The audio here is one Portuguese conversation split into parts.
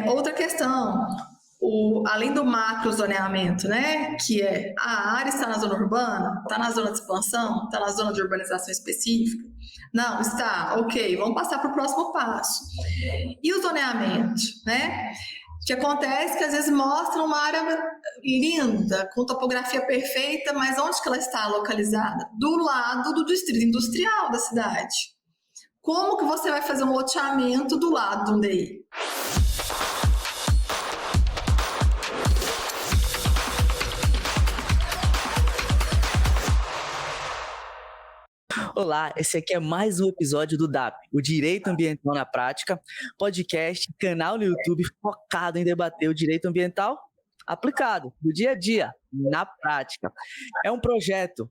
Outra questão, além do macro zoneamento, né, que é a área está na zona urbana, está na zona de expansão, está na zona de urbanização específica? Não, está, ok, vamos passar para o próximo passo. E o zoneamento, né? O que acontece é que às vezes mostra uma área linda, com topografia perfeita, mas onde que ela está localizada? Do lado do distrito industrial da cidade. Como que você vai fazer um loteamento do lado de um DI? Olá, esse aqui é mais um episódio do DAP, o Direito Ambiental na Prática, podcast, canal no YouTube focado em debater o direito ambiental aplicado, do dia a dia, na prática. É um projeto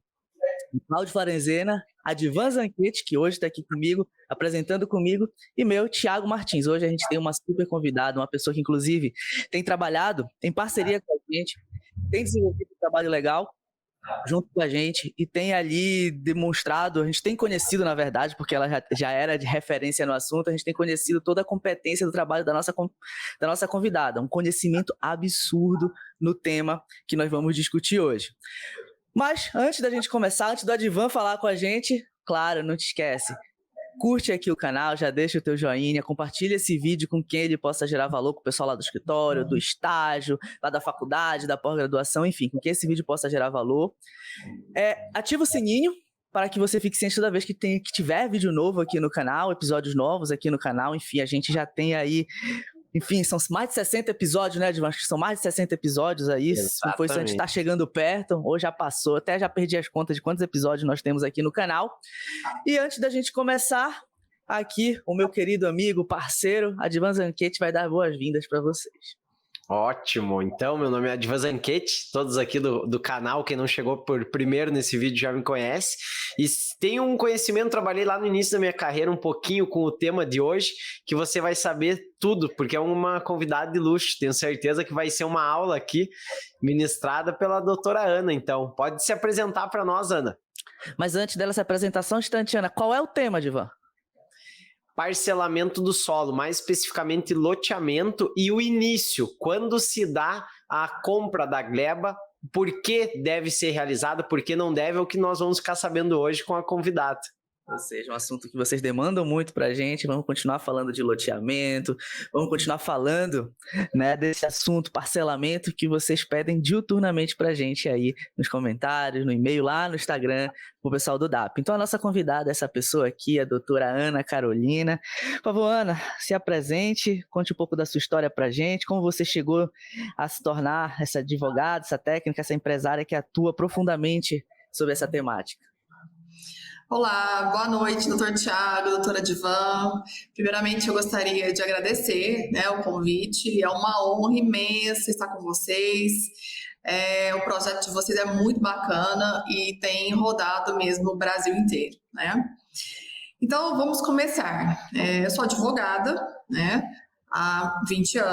de Cláudio Farenzena, Advan Zanquete, que hoje está aqui comigo, apresentando comigo, e meu, Thiago Martins. Hoje a gente tem uma super convidada, uma pessoa que inclusive tem trabalhado em parceria com a gente, tem desenvolvido um trabalho legal junto com a gente e tem ali demonstrado, a gente tem conhecido, na verdade, porque ela já era de referência no assunto, a gente tem conhecido toda a competência do trabalho da nossa convidada, um conhecimento absurdo no tema que nós vamos discutir hoje. Mas antes da gente começar, antes do Advan falar com a gente, claro, não te esquece, curte aqui o canal, já deixa o teu joinha, compartilha esse vídeo com quem ele possa gerar valor, com o pessoal lá do escritório, do estágio, lá da faculdade, da pós-graduação, enfim, com que esse vídeo possa gerar valor. Ativa o sininho para que você fique ciente toda vez que tiver vídeo novo aqui no canal, episódios novos aqui no canal, enfim, a gente já tem aí, enfim, são mais de 60 episódios, né, Edvan? Acho que são mais de 60 episódios aí. Depois a gente está chegando perto, ou já passou, até já perdi as contas de quantos episódios nós temos aqui no canal. E antes da gente começar, aqui o meu querido amigo, parceiro, Advan Zanquete, vai dar boas-vindas para vocês. Ótimo, então meu nome é Advan Zanquete, todos aqui do canal, quem não chegou por primeiro nesse vídeo já me conhece, e tenho um conhecimento, trabalhei lá no início da minha carreira um pouquinho com o tema de hoje, que você vai saber tudo, porque é uma convidada de luxo, tenho certeza que vai ser uma aula aqui, ministrada pela doutora Ana, então pode se apresentar para nós, Ana. Mas antes dela se apresentação, Ana, qual é o tema, Advan? Parcelamento do solo, mais especificamente loteamento e o início, quando se dá a compra da gleba, por que deve ser realizada, por que não deve, é o que nós vamos ficar sabendo hoje com a convidada. Ou seja, um assunto que vocês demandam muito pra gente, vamos continuar falando de loteamento, vamos continuar falando, né, desse assunto, parcelamento, que vocês pedem diuturnamente pra gente aí nos comentários, no e-mail, lá no Instagram, pro pessoal do DAP. Então a nossa convidada, essa pessoa aqui, a doutora Ana Carolina. Por favor, Ana, se apresente, conte um pouco da sua história pra gente, como você chegou a se tornar essa advogada, essa técnica, essa empresária que atua profundamente sobre essa temática. Olá, boa noite, doutor Thiago, doutora Advan. Primeiramente, eu gostaria de agradecer, né, o convite. É uma honra imensa estar com vocês. O projeto de vocês é muito bacana e tem rodado mesmo o Brasil inteiro, né? Então, vamos começar. Eu sou advogada, né, há 21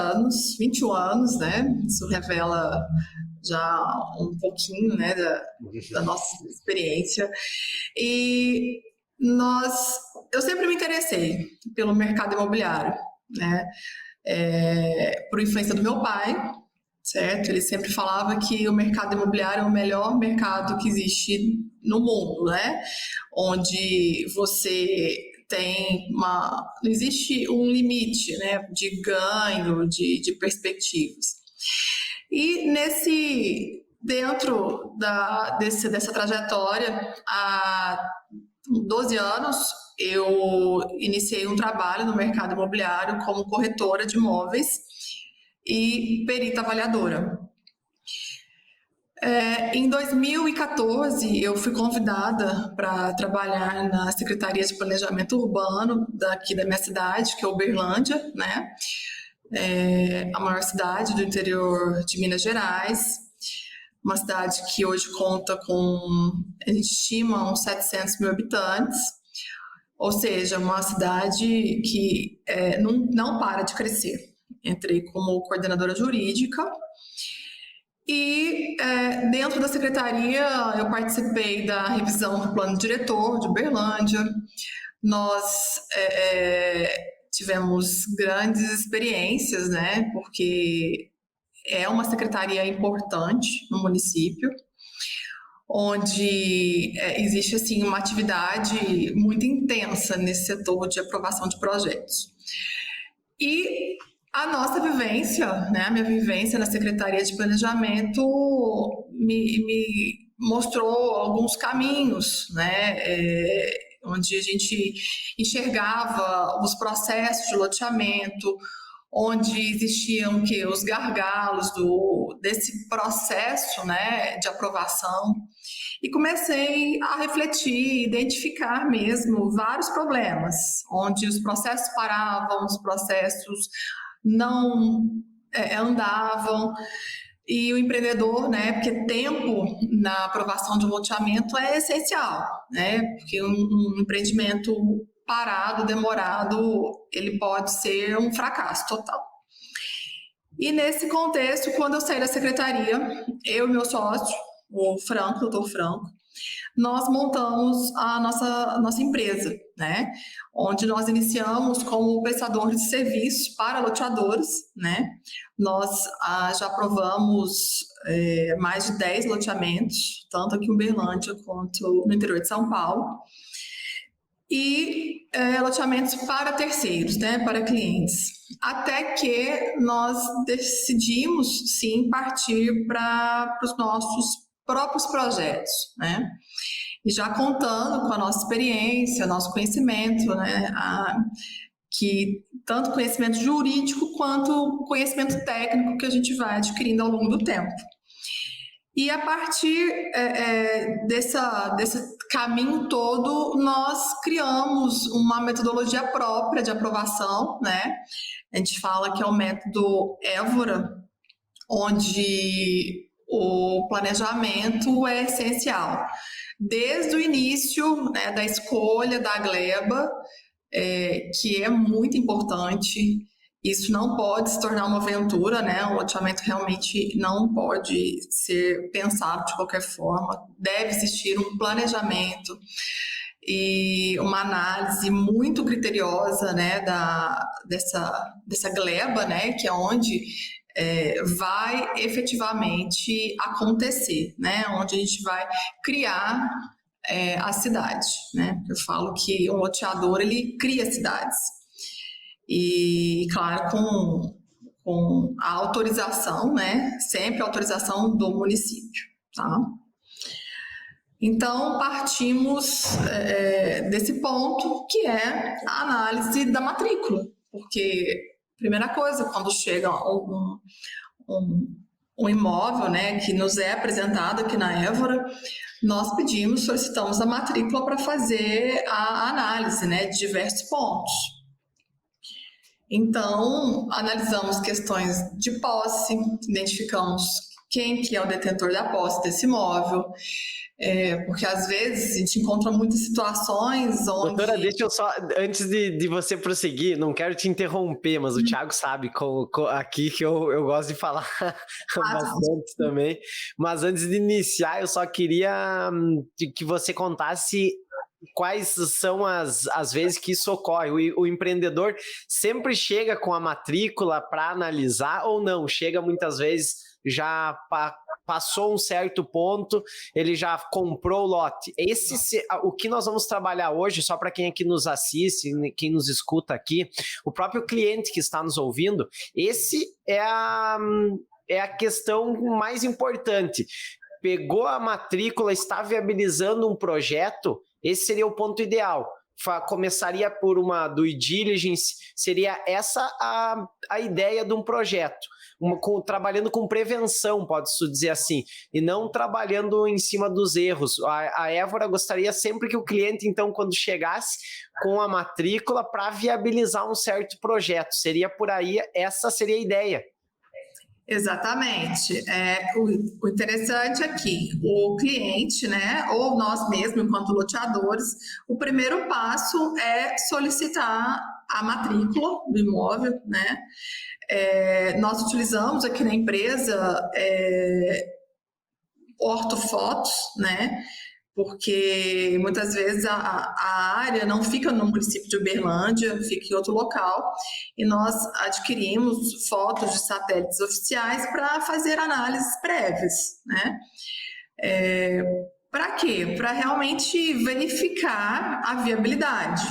anos, né? Isso revela já um pouquinho, né, da nossa experiência. E eu sempre me interessei pelo mercado imobiliário, né, por influência do meu pai, certo? Ele sempre falava que o mercado imobiliário é o melhor mercado que existe no mundo, né, onde você não existe um limite, né, de ganho, de perspectivas. E dentro dessa trajetória, há 12 anos, eu iniciei um trabalho no mercado imobiliário como corretora de imóveis e perita avaliadora. Em 2014, eu fui convidada para trabalhar na Secretaria de Planejamento Urbano daqui da minha cidade, que é Uberlândia, né? A maior cidade do interior de Minas Gerais, uma cidade que hoje conta a gente estima uns 700 mil habitantes, ou seja, uma cidade que não para de crescer. Entrei como coordenadora jurídica e dentro da secretaria eu participei da revisão do plano diretor de Uberlândia. Nós tivemos grandes experiências, né? Porque é uma secretaria importante no município, onde existe assim uma atividade muito intensa nesse setor de aprovação de projetos. E a nossa vivência, né, a minha vivência na Secretaria de Planejamento me mostrou alguns caminhos, né, onde a gente enxergava os processos de loteamento, onde existiam os gargalos desse processo, né, de aprovação, e comecei a refletir, identificar mesmo vários problemas, onde os processos paravam, os processos não andavam, e o empreendedor, né, porque tempo na aprovação de um loteamento é essencial, né, porque um empreendimento parado, demorado, ele pode ser um fracasso total. E nesse contexto, quando eu saí da secretaria, eu e meu sócio, o Franco, o doutor Franco, nós montamos a nossa empresa, né? Onde nós iniciamos como prestador de serviços para loteadores, né? Nós já aprovamos mais de 10 loteamentos, tanto aqui em Uberlândia quanto no interior de São Paulo. E loteamentos para terceiros, né? Para clientes. Até que nós decidimos, sim, partir para os nossos próprios projetos, né? E já contando com a nossa experiência, nosso conhecimento, né? Que tanto conhecimento jurídico quanto conhecimento técnico que a gente vai adquirindo ao longo do tempo. E a partir desse caminho todo, nós criamos uma metodologia própria de aprovação, né? A gente fala que é o método Évora, onde o planejamento é essencial. Desde o início, né, da escolha da gleba, que é muito importante, isso não pode se tornar uma aventura, né? O loteamento realmente não pode ser pensado de qualquer forma, deve existir um planejamento e uma análise muito criteriosa, né, dessa gleba, né, que é onde vai efetivamente acontecer, né? Onde a gente vai criar a cidade, né? Eu falo que o loteador, ele cria cidades. E, claro, com a autorização, né? Sempre a autorização do município, tá? Então, partimos desse ponto, que é a análise da matrícula, porque primeira coisa, quando chega um imóvel, né, que nos é apresentado aqui na Évora, nós solicitamos a matrícula para fazer a análise, né, de diversos pontos. Então, analisamos questões de posse, identificamos quem que é o detentor da posse desse imóvel, porque às vezes a gente encontra muitas situações onde... Doutora, deixa eu só, antes de você prosseguir, não quero te interromper, mas o Thiago sabe aqui que eu gosto de falar bastante também, mas antes de iniciar, eu só queria que você contasse quais são as vezes que isso ocorre. O empreendedor sempre chega com a matrícula para analisar ou não? Chega muitas vezes já passou um certo ponto, ele já comprou o lote. O que nós vamos trabalhar hoje, só para quem aqui nos assiste, quem nos escuta aqui, o próprio cliente que está nos ouvindo, esse é a questão mais importante. Pegou a matrícula, está viabilizando um projeto, esse seria o ponto ideal. Começaria por uma due diligence, seria essa a ideia de um projeto. Trabalhando com prevenção, pode-se dizer assim, e não trabalhando em cima dos erros. A Évora gostaria sempre que o cliente, então, quando chegasse com a matrícula para viabilizar um certo projeto. Seria por aí, essa seria a ideia. Exatamente. O interessante é que o cliente, né, ou nós mesmos, enquanto loteadores, o primeiro passo é solicitar a matrícula do imóvel, né? Nós utilizamos aqui na empresa ortofotos, né? porque muitas vezes a área não fica no município de Uberlândia, fica em outro local, e nós adquirimos fotos de satélites oficiais para fazer análises prévias, né? Para quê? Para realmente verificar a viabilidade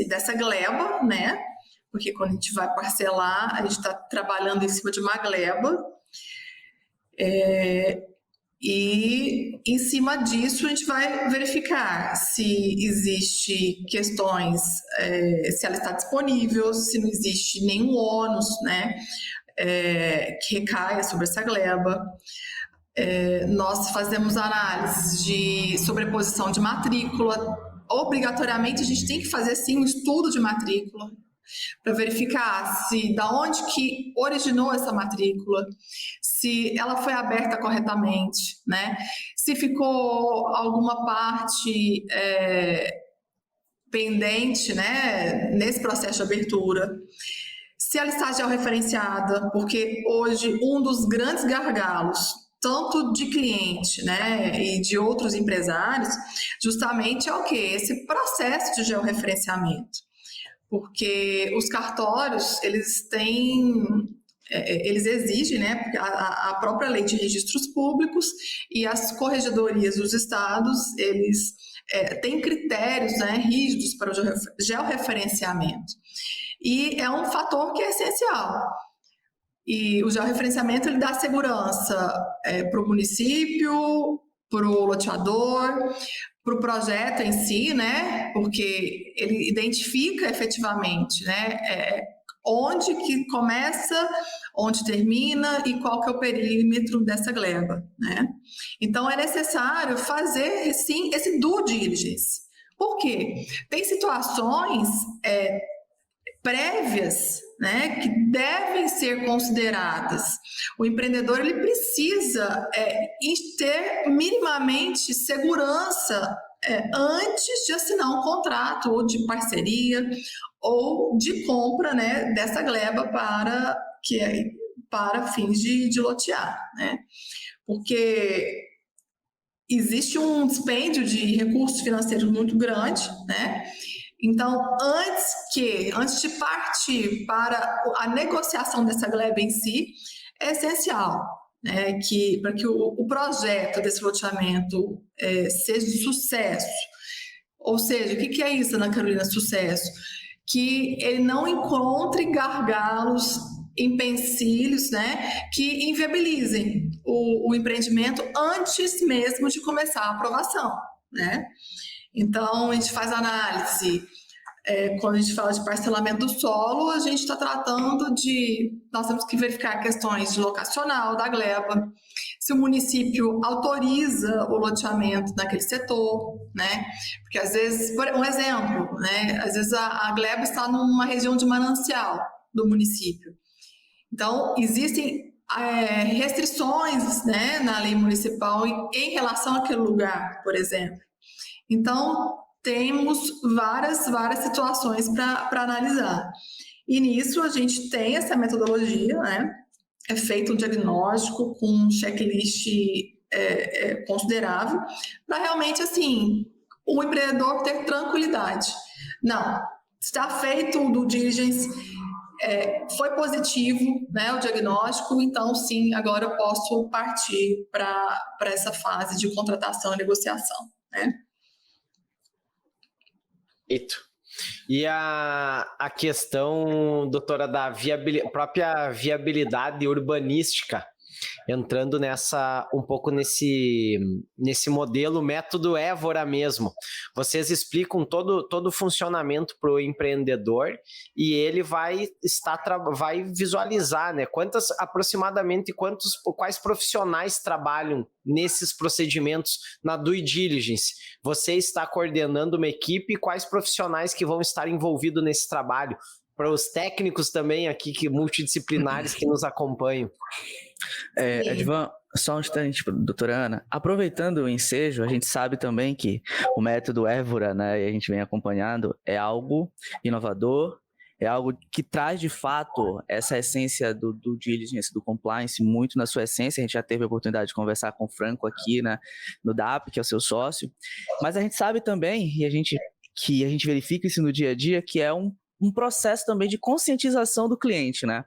dessa gleba, né? Porque quando a gente vai parcelar, a gente está trabalhando em cima de uma gleba, e em cima disso a gente vai verificar se existe questões, se ela está disponível, se não existe nenhum ônus, né, que recaia sobre essa gleba. Nós fazemos análises de sobreposição de matrícula. Obrigatoriamente a gente tem que fazer sim um estudo de matrícula para verificar se da onde que originou essa matrícula, se ela foi aberta corretamente, né? Se ficou alguma parte pendente, né, nesse processo de abertura, se ela está georreferenciada, porque hoje um dos grandes gargalos, tanto de cliente, né, e de outros empresários, justamente é o quê? Esse processo de georreferenciamento. Porque os cartórios, eles exigem, né, porque a própria lei de registros públicos e as corregedorias dos estados, eles têm critérios, né, rígidos para o georreferenciamento. E é um fator que é essencial. E o georreferenciamento, ele dá segurança para o município, para o loteador, para o projeto em si, né? Porque ele identifica efetivamente, né? Onde que começa, onde termina e qual que é o perímetro dessa gleba, né? Então é necessário fazer, sim, esse due diligence. Por quê? Tem situações prévias, né, que devem ser consideradas. O empreendedor, ele precisa ter minimamente segurança antes de assinar um contrato ou de parceria ou de compra, né, dessa gleba para fins de lotear, né? Porque existe um dispêndio de recursos financeiros muito grande, né? Então, antes de partir para a negociação dessa gleba em si, é essencial, né, para que o projeto desse loteamento seja de sucesso. Ou seja, o que é isso, Ana Carolina, sucesso? Que ele não encontre gargalos, empecilhos, né, que inviabilizem o empreendimento antes mesmo de começar a aprovação, né? Então, a gente faz análise. Quando a gente fala de parcelamento do solo, a gente está tratando nós temos que verificar questões de locacional da gleba, se o município autoriza o loteamento naquele setor, né? Porque às vezes, um exemplo, né? Às vezes a gleba está numa região de manancial do município. Então, existem restrições, né, na lei municipal em relação àquele lugar, por exemplo. Então, temos várias situações para analisar. E nisso a gente tem essa metodologia, né? É feito um diagnóstico com um checklist considerável para realmente, assim, o empreendedor ter tranquilidade. Não, está feito o due diligence, foi positivo, né, o diagnóstico, então sim, agora eu posso partir para essa fase de contratação e negociação, né? E a questão, doutora, da própria viabilidade urbanística, entrando um pouco nesse modelo, método Évora mesmo. Vocês explicam todo o funcionamento para o empreendedor e ele vai visualizar, né, aproximadamente quais profissionais trabalham nesses procedimentos na due diligence. Você está coordenando uma equipe, quais profissionais que vão estar envolvidos nesse trabalho? Para os técnicos também aqui, multidisciplinares que nos acompanham. Edvan, só um instante, doutora Ana. Aproveitando o ensejo, a gente sabe também que o método Évora, né, e a gente vem acompanhando, é algo inovador, é algo que traz, de fato, essa essência do diligence, do compliance, muito na sua essência. A gente já teve a oportunidade de conversar com o Franco aqui, né, no DAP, que é o seu sócio. Mas a gente sabe também, e a gente verifica isso no dia a dia, que é um processo também de conscientização do cliente, né?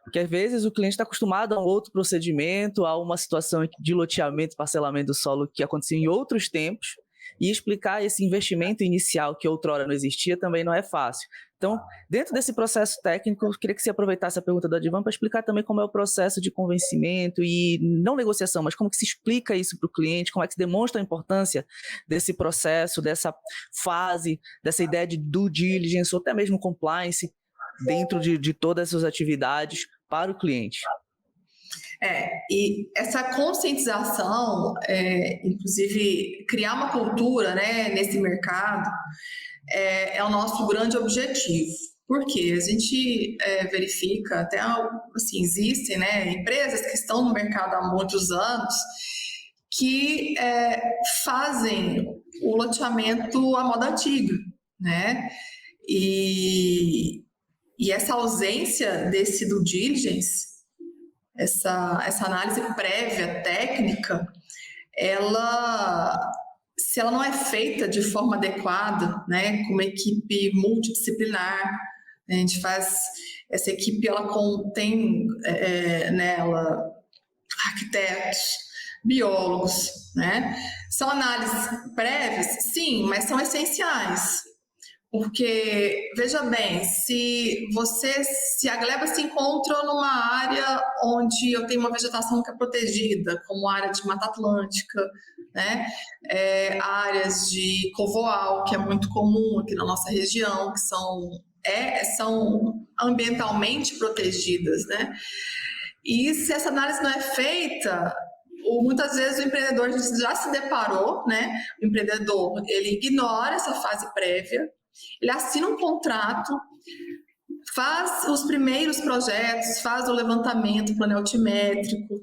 Porque às vezes o cliente está acostumado a um outro procedimento, a uma situação de loteamento, parcelamento do solo que acontecia em outros tempos, e explicar esse investimento inicial que outrora não existia também não é fácil. Então, dentro desse processo técnico, eu queria que você aproveitasse a pergunta do Advan para explicar também como é o processo de convencimento e não negociação, mas como que se explica isso para o cliente, como é que se demonstra a importância desse processo, dessa fase, dessa ideia de due diligence ou até mesmo compliance dentro de todas essas atividades para o cliente. E essa conscientização, inclusive criar uma cultura, né, nesse mercado, é o nosso grande objetivo. Porque a gente verifica, até assim, existem, né, empresas que estão no mercado há muitos anos que fazem o loteamento à moda antiga, né? E essa ausência desse due diligence, essa análise prévia, técnica, se ela não é feita de forma adequada, né, com uma equipe multidisciplinar, a gente faz, essa equipe, ela contém nela arquitetos, biólogos, né, são análises prévias, sim, mas são essenciais. Porque, veja bem, se a gleba se encontra numa área onde eu tenho uma vegetação que é protegida, como a área de Mata Atlântica, né? Áreas de covoal, que é muito comum aqui na nossa região, que são ambientalmente protegidas, né? E se essa análise não é feita, muitas vezes o empreendedor já se deparou, né? O empreendedor, ele ignora essa fase prévia, ele assina um contrato, faz os primeiros projetos, faz o levantamento planaltimétrico,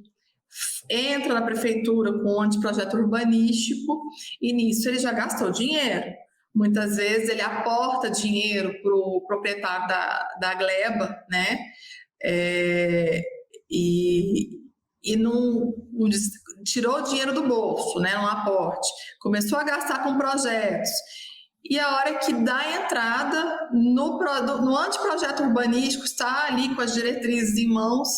entra na prefeitura com um anteprojeto urbanístico e nisso ele já gastou dinheiro. Muitas vezes ele aporta dinheiro para o proprietário da gleba, né? E não tirou o dinheiro do bolso, né? Um aporte. Começou a gastar com projetos. E a hora que dá entrada no anteprojeto urbanístico, está ali com as diretrizes em mãos,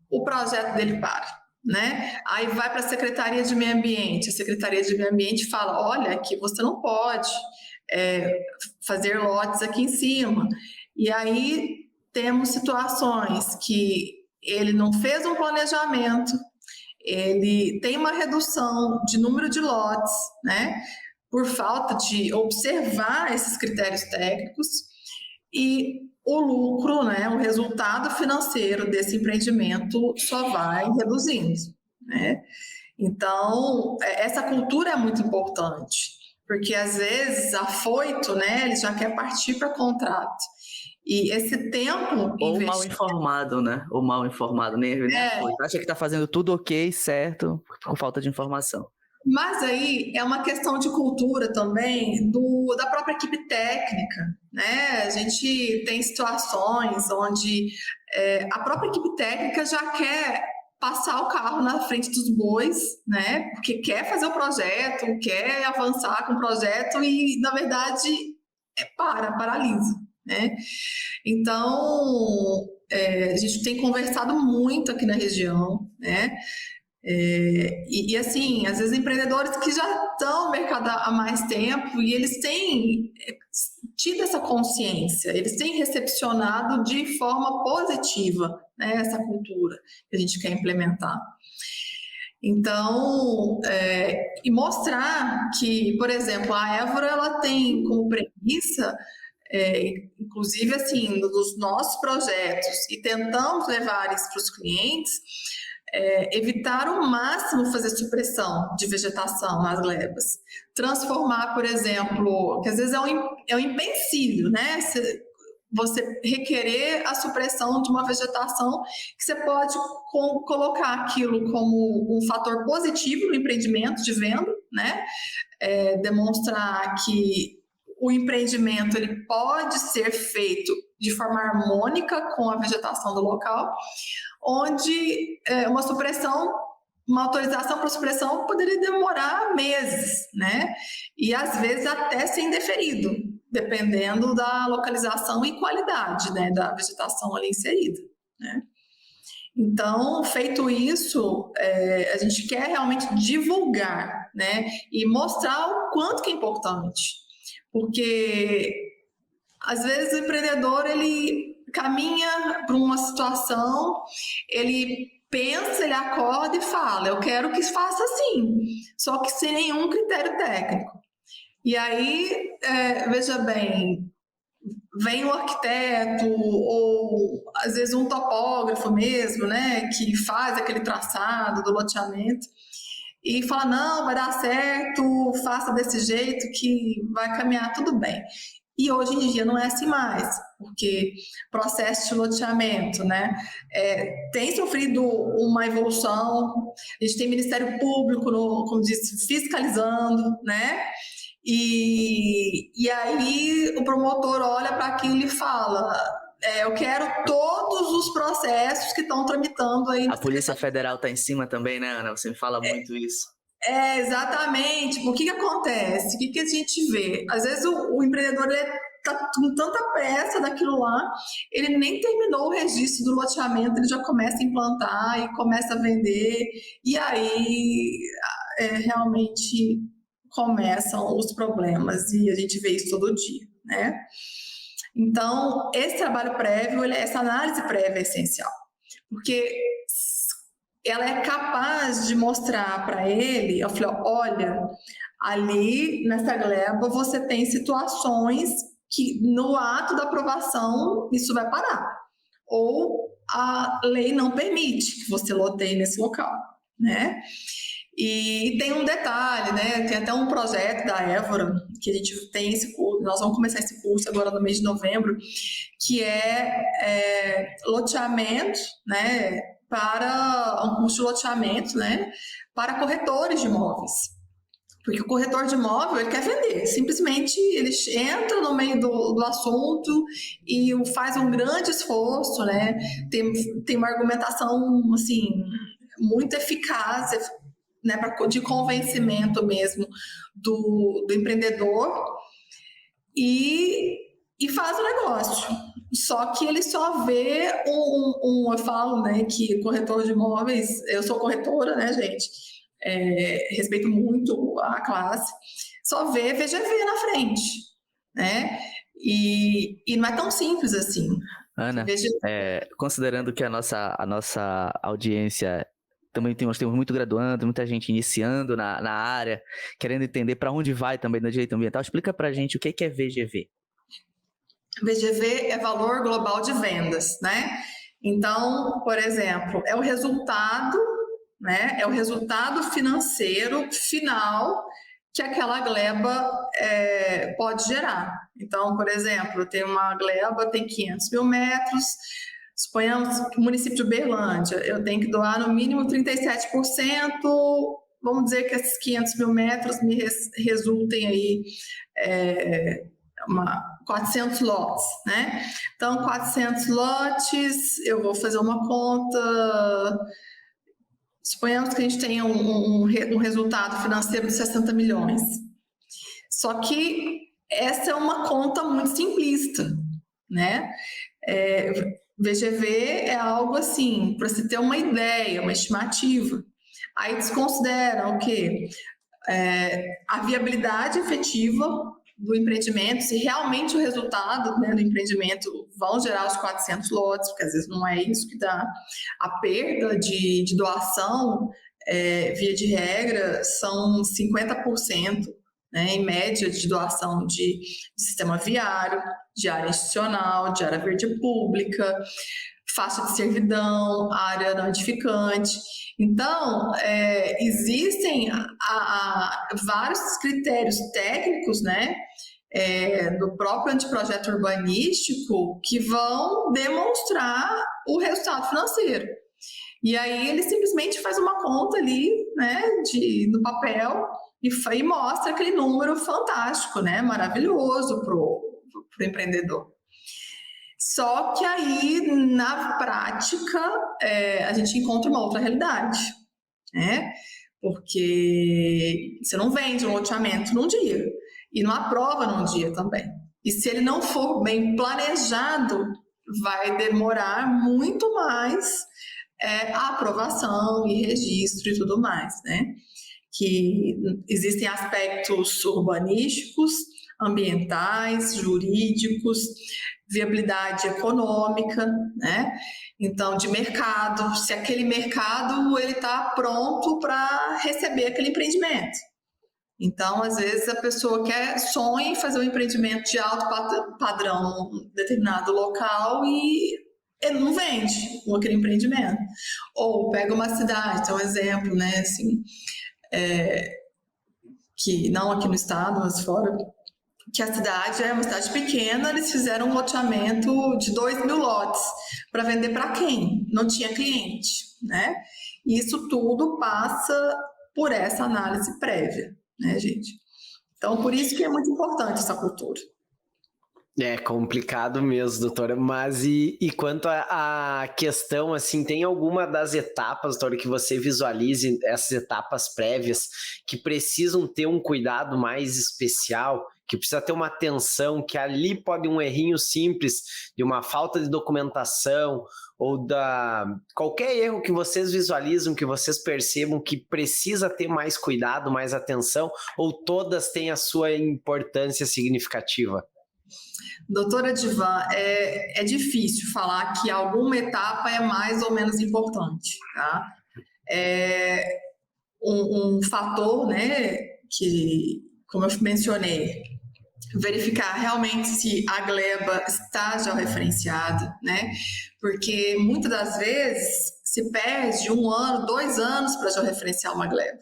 o projeto dele para, né? Aí vai para a Secretaria de Meio Ambiente, a Secretaria de Meio Ambiente fala, olha, aqui você não pode fazer lotes aqui em cima. E aí temos situações que ele não fez um planejamento, ele tem uma redução de número de lotes, né? Por falta de observar esses critérios técnicos e o lucro, né, o resultado financeiro desse empreendimento só vai reduzindo, né? Então, essa cultura é muito importante, porque às vezes afoito, né, ele já quer partir para contrato. E esse tempo... Ou mal informado, né? Ou mal informado, nem acha que está fazendo tudo ok, certo, por falta de informação. Mas aí é uma questão de cultura também da própria equipe técnica, né? A gente tem situações onde a própria equipe técnica já quer passar o carro na frente dos bois, né? Porque quer fazer o projeto, quer avançar com o projeto e, na verdade, paralisa, né? Então, a gente tem conversado muito aqui na região, né? E assim, às vezes empreendedores que já estão no mercado há mais tempo e eles têm tido essa consciência, eles têm recepcionado de forma positiva, né, essa cultura que a gente quer implementar. Então, e mostrar que, por exemplo, a Évora, ela tem como premissa, inclusive assim, nos nossos projetos, e tentamos levar isso para os clientes, evitar ao máximo fazer supressão de vegetação nas glebas. Transformar, por exemplo, que às vezes é um empecilho, né? Você requerer a supressão de uma vegetação que você pode colocar aquilo como um fator positivo no empreendimento de venda, né? Demonstrar que o empreendimento ele pode ser feito de forma harmônica com a vegetação do local, onde uma autorização para supressão poderia demorar meses, né? E às vezes até ser indeferido, dependendo da localização e qualidade, né, da vegetação ali inserida, né? Então, feito isso, a gente quer realmente divulgar, né, e mostrar o quanto que é importante, porque às vezes o empreendedor ele caminha para uma situação, ele pensa, ele acorda e fala, eu quero que faça assim, só que sem nenhum critério técnico. E aí, veja bem, vem um arquiteto ou às vezes um topógrafo mesmo, né, que faz aquele traçado do loteamento e fala, não, vai dar certo, faça desse jeito que vai caminhar tudo bem. E hoje em dia não é assim mais, porque processo de loteamento, né, tem sofrido uma evolução, a gente tem Ministério Público, como disse, fiscalizando, né, e aí o promotor olha para aquilo e fala, eu quero todos os processos que estão tramitando aí. A Polícia Federal está em cima também, né, Ana? Você me fala muito isso. Exatamente. O que acontece? O que a gente vê? Às vezes o empreendedor está com tanta pressa daquilo lá, ele nem terminou o registro do loteamento, ele já começa a implantar e começa a vender, e aí realmente começam os problemas, e a gente vê isso todo dia, né? Então, esse trabalho prévio, essa análise prévia é essencial, porque ela é capaz de mostrar para ele, eu falei, olha, ali nessa gleba você tem situações que no ato da aprovação isso vai parar, ou a lei não permite que você loteie nesse local, né? E tem um detalhe, né? Tem até um projeto da Évora, que a gente tem esse curso, nós vamos começar esse curso agora no mês de novembro, que é loteamento, né? Para um curso de loteamento, né? Para corretores de imóveis. Porque o corretor de imóvel, ele quer vender. Simplesmente ele entra no meio do assunto e faz um grande esforço, né? Tem uma argumentação, assim, muito eficaz, né, de convencimento mesmo do empreendedor e faz o negócio. Só que ele só vê eu falo, né, que corretor de imóveis, eu sou corretora, né, gente, respeito muito a classe, só vê VGV na frente, né, e não é tão simples assim. Ana, considerando que a nossa audiência também nós temos muito graduando, muita gente iniciando na área, querendo entender para onde vai também no direito ambiental. Explica para a gente o que é VGV. VGV é valor global de vendas, né? Então, por exemplo, é o resultado, né? É o resultado financeiro final que aquela gleba pode gerar. Então, por exemplo, tem uma gleba, tem 500 mil metros. Suponhamos que o município de Uberlândia, eu tenho que doar no mínimo 37%, vamos dizer que esses 500 mil metros me resultem aí 400 lotes, né? Então, 400 lotes, eu vou fazer uma conta, suponhamos que a gente tenha um resultado financeiro de 60 milhões. Só que essa é uma conta muito simplista, né? VGV é algo assim, para você ter uma ideia, uma estimativa. Aí desconsidera o quê? A viabilidade efetiva do empreendimento, se realmente o resultado, né, do empreendimento vão gerar os 400 lotes, porque às vezes não é isso que dá. A perda de doação, via de regra, são 50%. Né, em média de doação de sistema viário, de área institucional, de área verde pública, faixa de servidão, área não edificante. Então, existem vários critérios técnicos, né, do próprio anteprojeto urbanístico que vão demonstrar o resultado financeiro. E aí ele simplesmente faz uma conta ali, né, no papel, e mostra aquele número fantástico, né, maravilhoso para o empreendedor. Só que aí, na prática, a gente encontra uma outra realidade, né? Porque você não vende um loteamento num dia e não aprova num dia também. E se ele não for bem planejado, vai demorar muito mais a aprovação e registro e tudo mais, né? Que existem aspectos urbanísticos, ambientais, jurídicos, viabilidade econômica, né? Então, de mercado, se aquele mercado ele está pronto para receber aquele empreendimento. Então, às vezes, a pessoa sonha em fazer um empreendimento de alto padrão em determinado local e ele não vende aquele empreendimento. Ou pega uma cidade, é um exemplo, né? Assim, que não aqui no estado, mas fora, que a cidade é uma cidade pequena, eles fizeram um loteamento de 2.000 lotes para vender para quem? Não tinha cliente, né? E isso tudo passa por essa análise prévia, né, gente? Então, por isso que é muito importante essa cultura. É complicado mesmo, doutora, mas e quanto à questão, assim, tem alguma das etapas, doutora, que você visualize essas etapas prévias que precisam ter um cuidado mais especial, que precisa ter uma atenção, que ali pode um errinho simples de uma falta de documentação ou qualquer erro que vocês visualizam, que vocês percebam que precisa ter mais cuidado, mais atenção, ou todas têm a sua importância significativa? Doutora Divan, é difícil falar que alguma etapa é mais ou menos importante, tá? Um fator, né, que, como eu mencionei, verificar realmente se a gleba está já referenciada, né? Porque muitas das vezes se perde 1 ano, 2 anos para já referenciar uma gleba.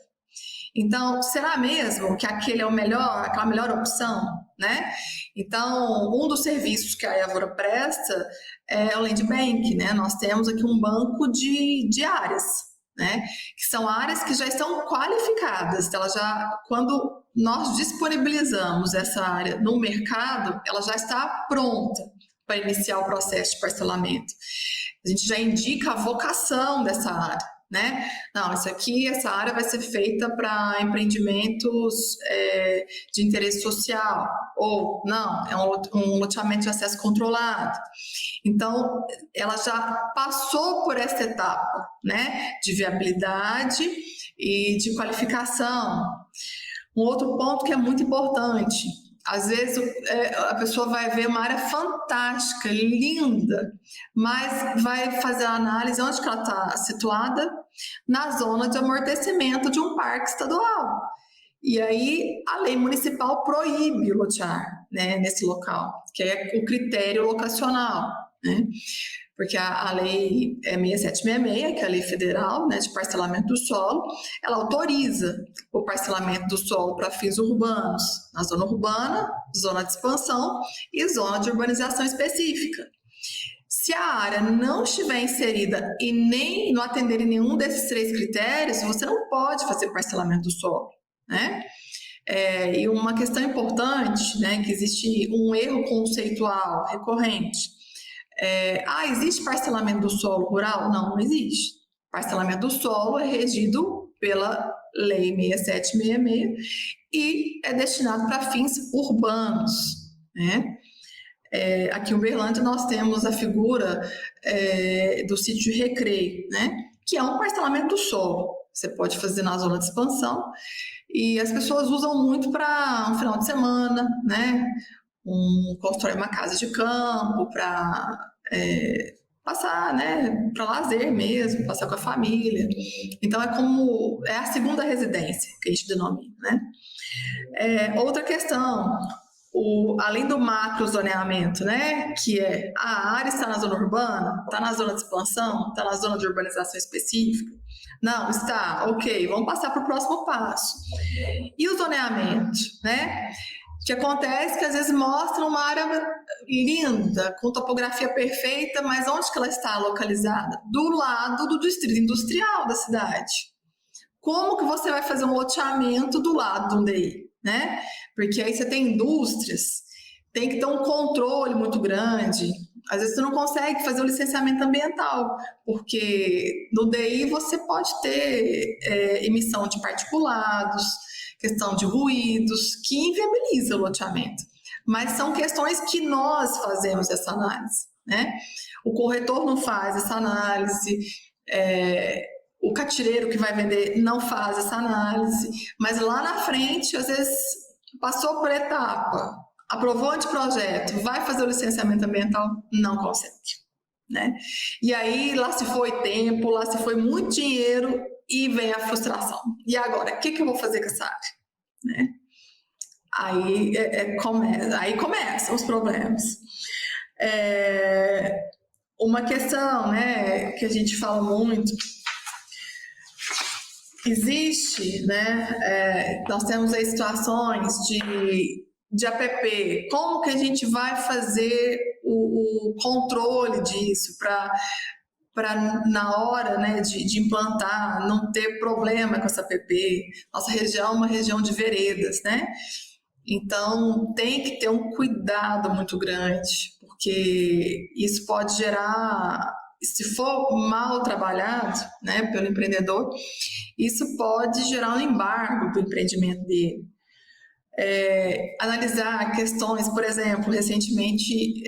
Então, será mesmo que aquela é a melhor opção, né? Então, um dos serviços que a Évora presta é o Land Bank, né? Nós temos aqui um banco de áreas, né? Que são áreas que já estão qualificadas. Quando nós disponibilizamos essa área no mercado, ela já está pronta para iniciar o processo de parcelamento. A gente já indica a vocação dessa área, né? Não, essa área vai ser feita para empreendimentos de interesse social, ou não, é um loteamento de acesso controlado. Então, ela já passou por essa etapa, né, de viabilidade e de qualificação. Um outro ponto que é muito importante, às vezes a pessoa vai ver uma área fantástica, linda, mas vai fazer a análise onde que ela está situada, na zona de amortecimento de um parque estadual. E aí a lei municipal proíbe lotear, né, nesse local, que é o critério locacional, né? Porque a lei 6766, que é a lei federal, né, de parcelamento do solo, ela autoriza o parcelamento do solo para fins urbanos, na zona urbana, zona de expansão e zona de urbanização específica. Se a área não estiver inserida e nem não atender em nenhum desses 3 critérios, você não pode fazer parcelamento do solo, né? E uma questão importante, né, que existe um erro conceitual recorrente. Existe parcelamento do solo rural? Não existe. Parcelamento do solo é regido pela Lei 6766 e é destinado para fins urbanos, né? Aqui em Uberlândia nós temos a figura do sítio de recreio, né? Que é um parcelamento do solo. Você pode fazer na zona de expansão e as pessoas usam muito para um final de semana, né? Constrói uma casa de campo para passar, né, para lazer mesmo, passar com a família. Então é a segunda residência que a gente denomina, né? Outra questão, além do macro zoneamento, né, que a área está na zona urbana, está na zona de expansão, está na zona de urbanização específica. Não, está, ok, vamos passar para o próximo passo. E o zoneamento, né? O que acontece é que às vezes mostra uma área linda, com topografia perfeita, mas onde que ela está localizada? Do lado do distrito industrial da cidade. Como que você vai fazer um loteamento do lado de um DI, né? Porque aí você tem indústrias, tem que ter um controle muito grande, Às vezes você não consegue fazer o licenciamento ambiental, porque no DI você pode ter emissão de particulados, questão de ruídos, que inviabiliza o loteamento. Mas são questões que nós fazemos essa análise, né? O corretor não faz essa análise, o catireiro que vai vender não faz essa análise, mas lá na frente, às vezes, passou por etapa, aprovou o anteprojeto, vai fazer o licenciamento ambiental, não consegue, né? E aí, lá se foi tempo, lá se foi muito dinheiro e vem a frustração. E agora, o que eu vou fazer com essa área? Né? Aí começam os problemas. Uma questão, né, que a gente fala muito, existe, né, nós temos aí situações de APP, como que a gente vai fazer o controle disso para na hora, né, de implantar, não ter problema com essa APP. Nossa região é uma região de veredas, né? Então, tem que ter um cuidado muito grande, porque isso pode gerar, se for mal trabalhado, né, pelo empreendedor, isso pode gerar um embargo do empreendimento dele. Analisar questões, por exemplo, recentemente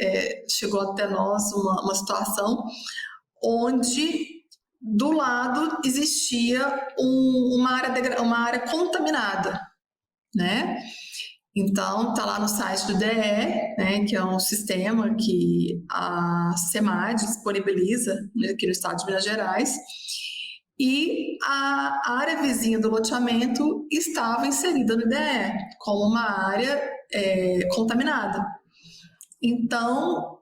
chegou até nós uma situação onde do lado existia uma área contaminada, né? Então, está lá no site do DE, né, que é um sistema que a SEMAD disponibiliza, né, aqui no estado de Minas Gerais, e a área vizinha do loteamento estava inserida no DE como uma área contaminada. Então,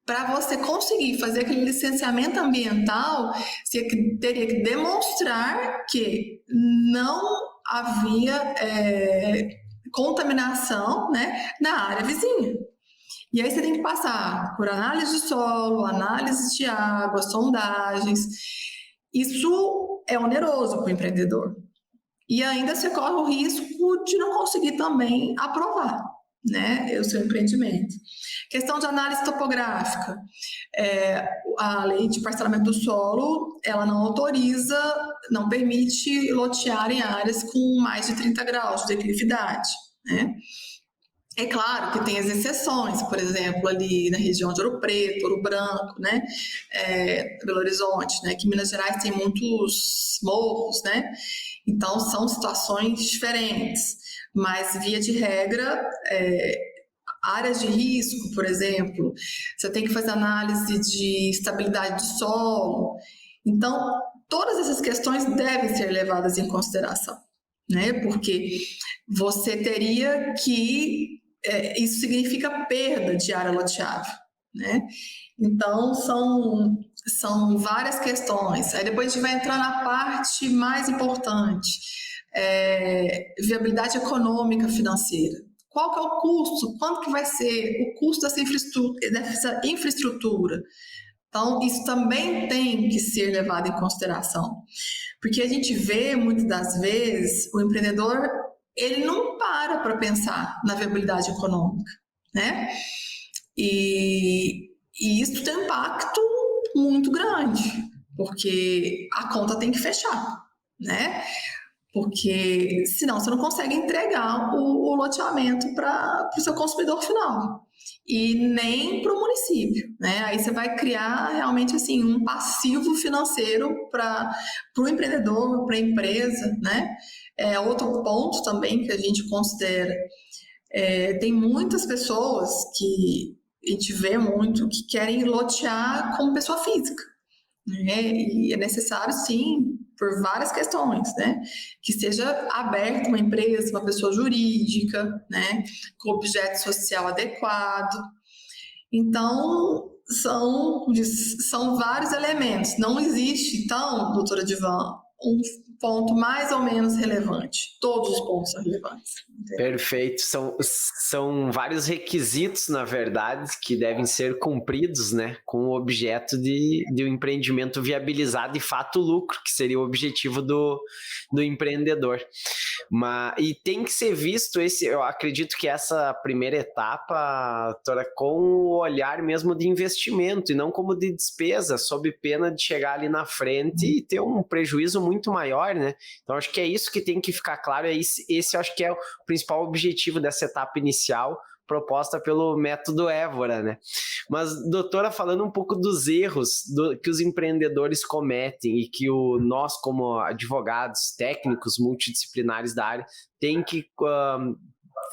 para você conseguir fazer aquele licenciamento ambiental, você teria que demonstrar que não havia contaminação, né, na área vizinha. E aí você tem que passar por análise de solo, análise de água, sondagens. Isso é oneroso para o empreendedor. E ainda você corre o risco de não conseguir também aprovar, né, o seu empreendimento. Questão de análise topográfica. A lei de parcelamento do solo, ela não autoriza, não permite lotear em áreas com mais de 30 graus de declividade, né? É claro que tem as exceções, por exemplo, ali na região de Ouro Preto, Ouro Branco, né? Belo Horizonte, né? Que Minas Gerais tem muitos morros, né? Então, são situações diferentes, mas, via de regra, áreas de risco, por exemplo, você tem que fazer análise de estabilidade do solo. Então, todas essas questões devem ser levadas em consideração, né? Porque você teria que... isso significa perda de área loteável, né? Então, são várias questões. Aí depois a gente vai entrar na parte mais importante, viabilidade econômica financeira. Qual que é o custo? Quanto que vai ser o custo dessa infraestrutura? Então, isso também tem que ser levado em consideração. Porque a gente vê, muitas das vezes, o empreendedor, ele não para pensar na viabilidade econômica, né? E isso tem um impacto muito grande, porque a conta tem que fechar, né? Porque senão você não consegue entregar o loteamento para o seu consumidor final e nem para o município, né? Aí você vai criar realmente assim um passivo financeiro para o empreendedor, para a empresa, né? Outro ponto também que a gente considera, tem muitas pessoas que a gente vê muito que querem lotear como pessoa física, né? E é necessário, sim, por várias questões, né? Que seja aberta uma empresa, uma pessoa jurídica, né? Com objeto social adequado. Então, são vários elementos. Não existe, então, doutora Divan, um ponto mais ou menos relevante. Todos os pontos são relevantes. Entendeu? Perfeito. São vários requisitos, na verdade, que devem ser cumpridos, né, com o objeto de um empreendimento viabilizado e fato lucro, que seria o objetivo do empreendedor. E tem que ser visto eu acredito que essa primeira etapa, doutora, com o olhar mesmo de investimento e não como de despesa, sob pena de chegar ali na frente e ter um prejuízo muito maior, né? Então acho que é isso que tem que ficar claro, esse acho que é o principal objetivo dessa etapa inicial proposta pelo método Évora, né? Mas, doutora, falando um pouco dos erros que os empreendedores cometem e que nós, como advogados técnicos multidisciplinares da área, tem que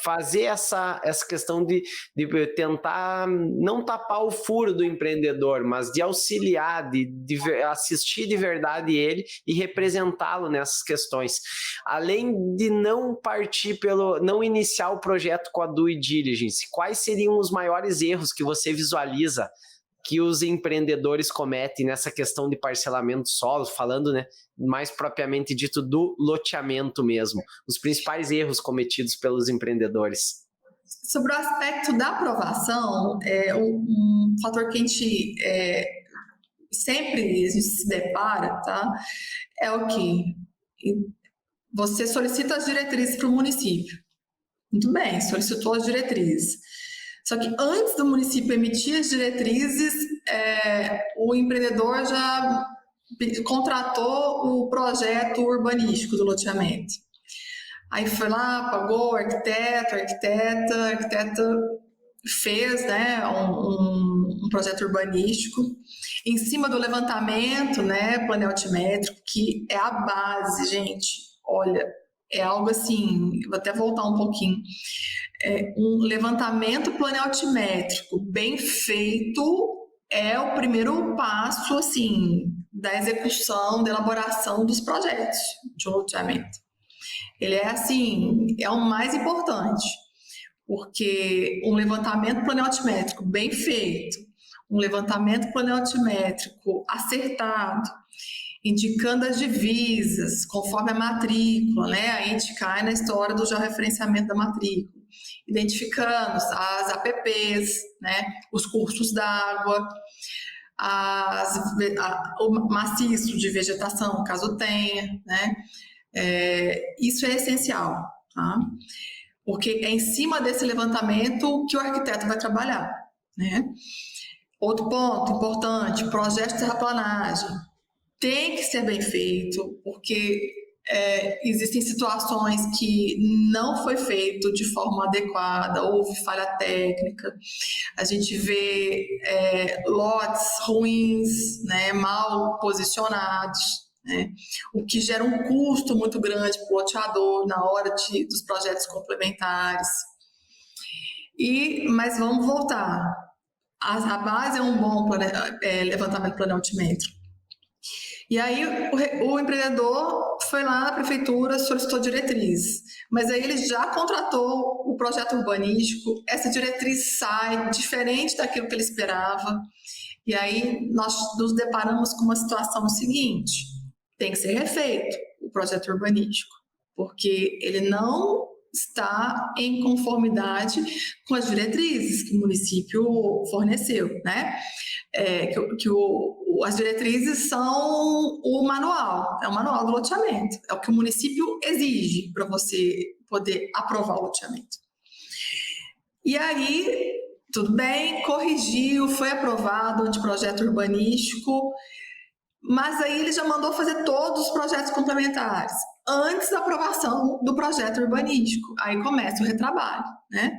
fazer essa questão de tentar não tapar o furo do empreendedor, mas de auxiliar, de assistir de verdade ele e representá-lo nessas questões. Além de não não iniciar o projeto com a due diligence, quais seriam os maiores erros que você visualiza que os empreendedores cometem nessa questão de parcelamento solo, falando, né, mais propriamente dito do loteamento mesmo, os principais erros cometidos pelos empreendedores? Sobre o aspecto da aprovação, um fator que a gente sempre se depara, tá? É o que? Você solicita as diretrizes para o município. Muito bem, solicitou as diretrizes. Só que antes do município emitir as diretrizes, o empreendedor já contratou o projeto urbanístico do loteamento. Aí foi lá, pagou o arquiteto, a arquiteta fez, né, um projeto urbanístico em cima do levantamento, né, planaltimétrico, que é a base, gente. Olha, é algo assim, vou até voltar um pouquinho. Um levantamento planaltimétrico bem feito é o primeiro passo, assim, da execução, da elaboração dos projetos de loteamento. Ele é, assim, é o mais importante, porque um levantamento planaltimétrico bem feito, um levantamento planaltimétrico acertado, indicando as divisas, conforme a matrícula, né? Aí a gente cai na história do georreferenciamento da matrícula, identificando as APPs, né? Os cursos d'água, o maciço de vegetação, caso tenha, né? Isso é essencial, tá? Porque é em cima desse levantamento que o arquiteto vai trabalhar, né? Outro ponto importante, projeto de terraplanagem. Tem que ser bem feito, porque existem situações que não foi feito de forma adequada, houve falha técnica, a gente vê lotes ruins, né, mal posicionados, né, o que gera um custo muito grande para o loteador na hora dos projetos complementares. Mas vamos voltar. A base é um bom levantamento planaltimétrico. E aí o empreendedor foi lá na prefeitura, solicitou diretrizes, mas aí ele já contratou o projeto urbanístico, essa diretriz sai diferente daquilo que ele esperava, e aí nós nos deparamos com uma situação seguinte: tem que ser refeito o projeto urbanístico, porque ele não está em conformidade com as diretrizes que o município forneceu, né? As diretrizes são o manual, é o manual do loteamento, é o que o município exige para você poder aprovar o loteamento. E aí, tudo bem, corrigiu, foi aprovado o anteprojeto urbanístico, mas aí ele já mandou fazer todos os projetos complementares antes da aprovação do projeto urbanístico. Aí começa o retrabalho, né?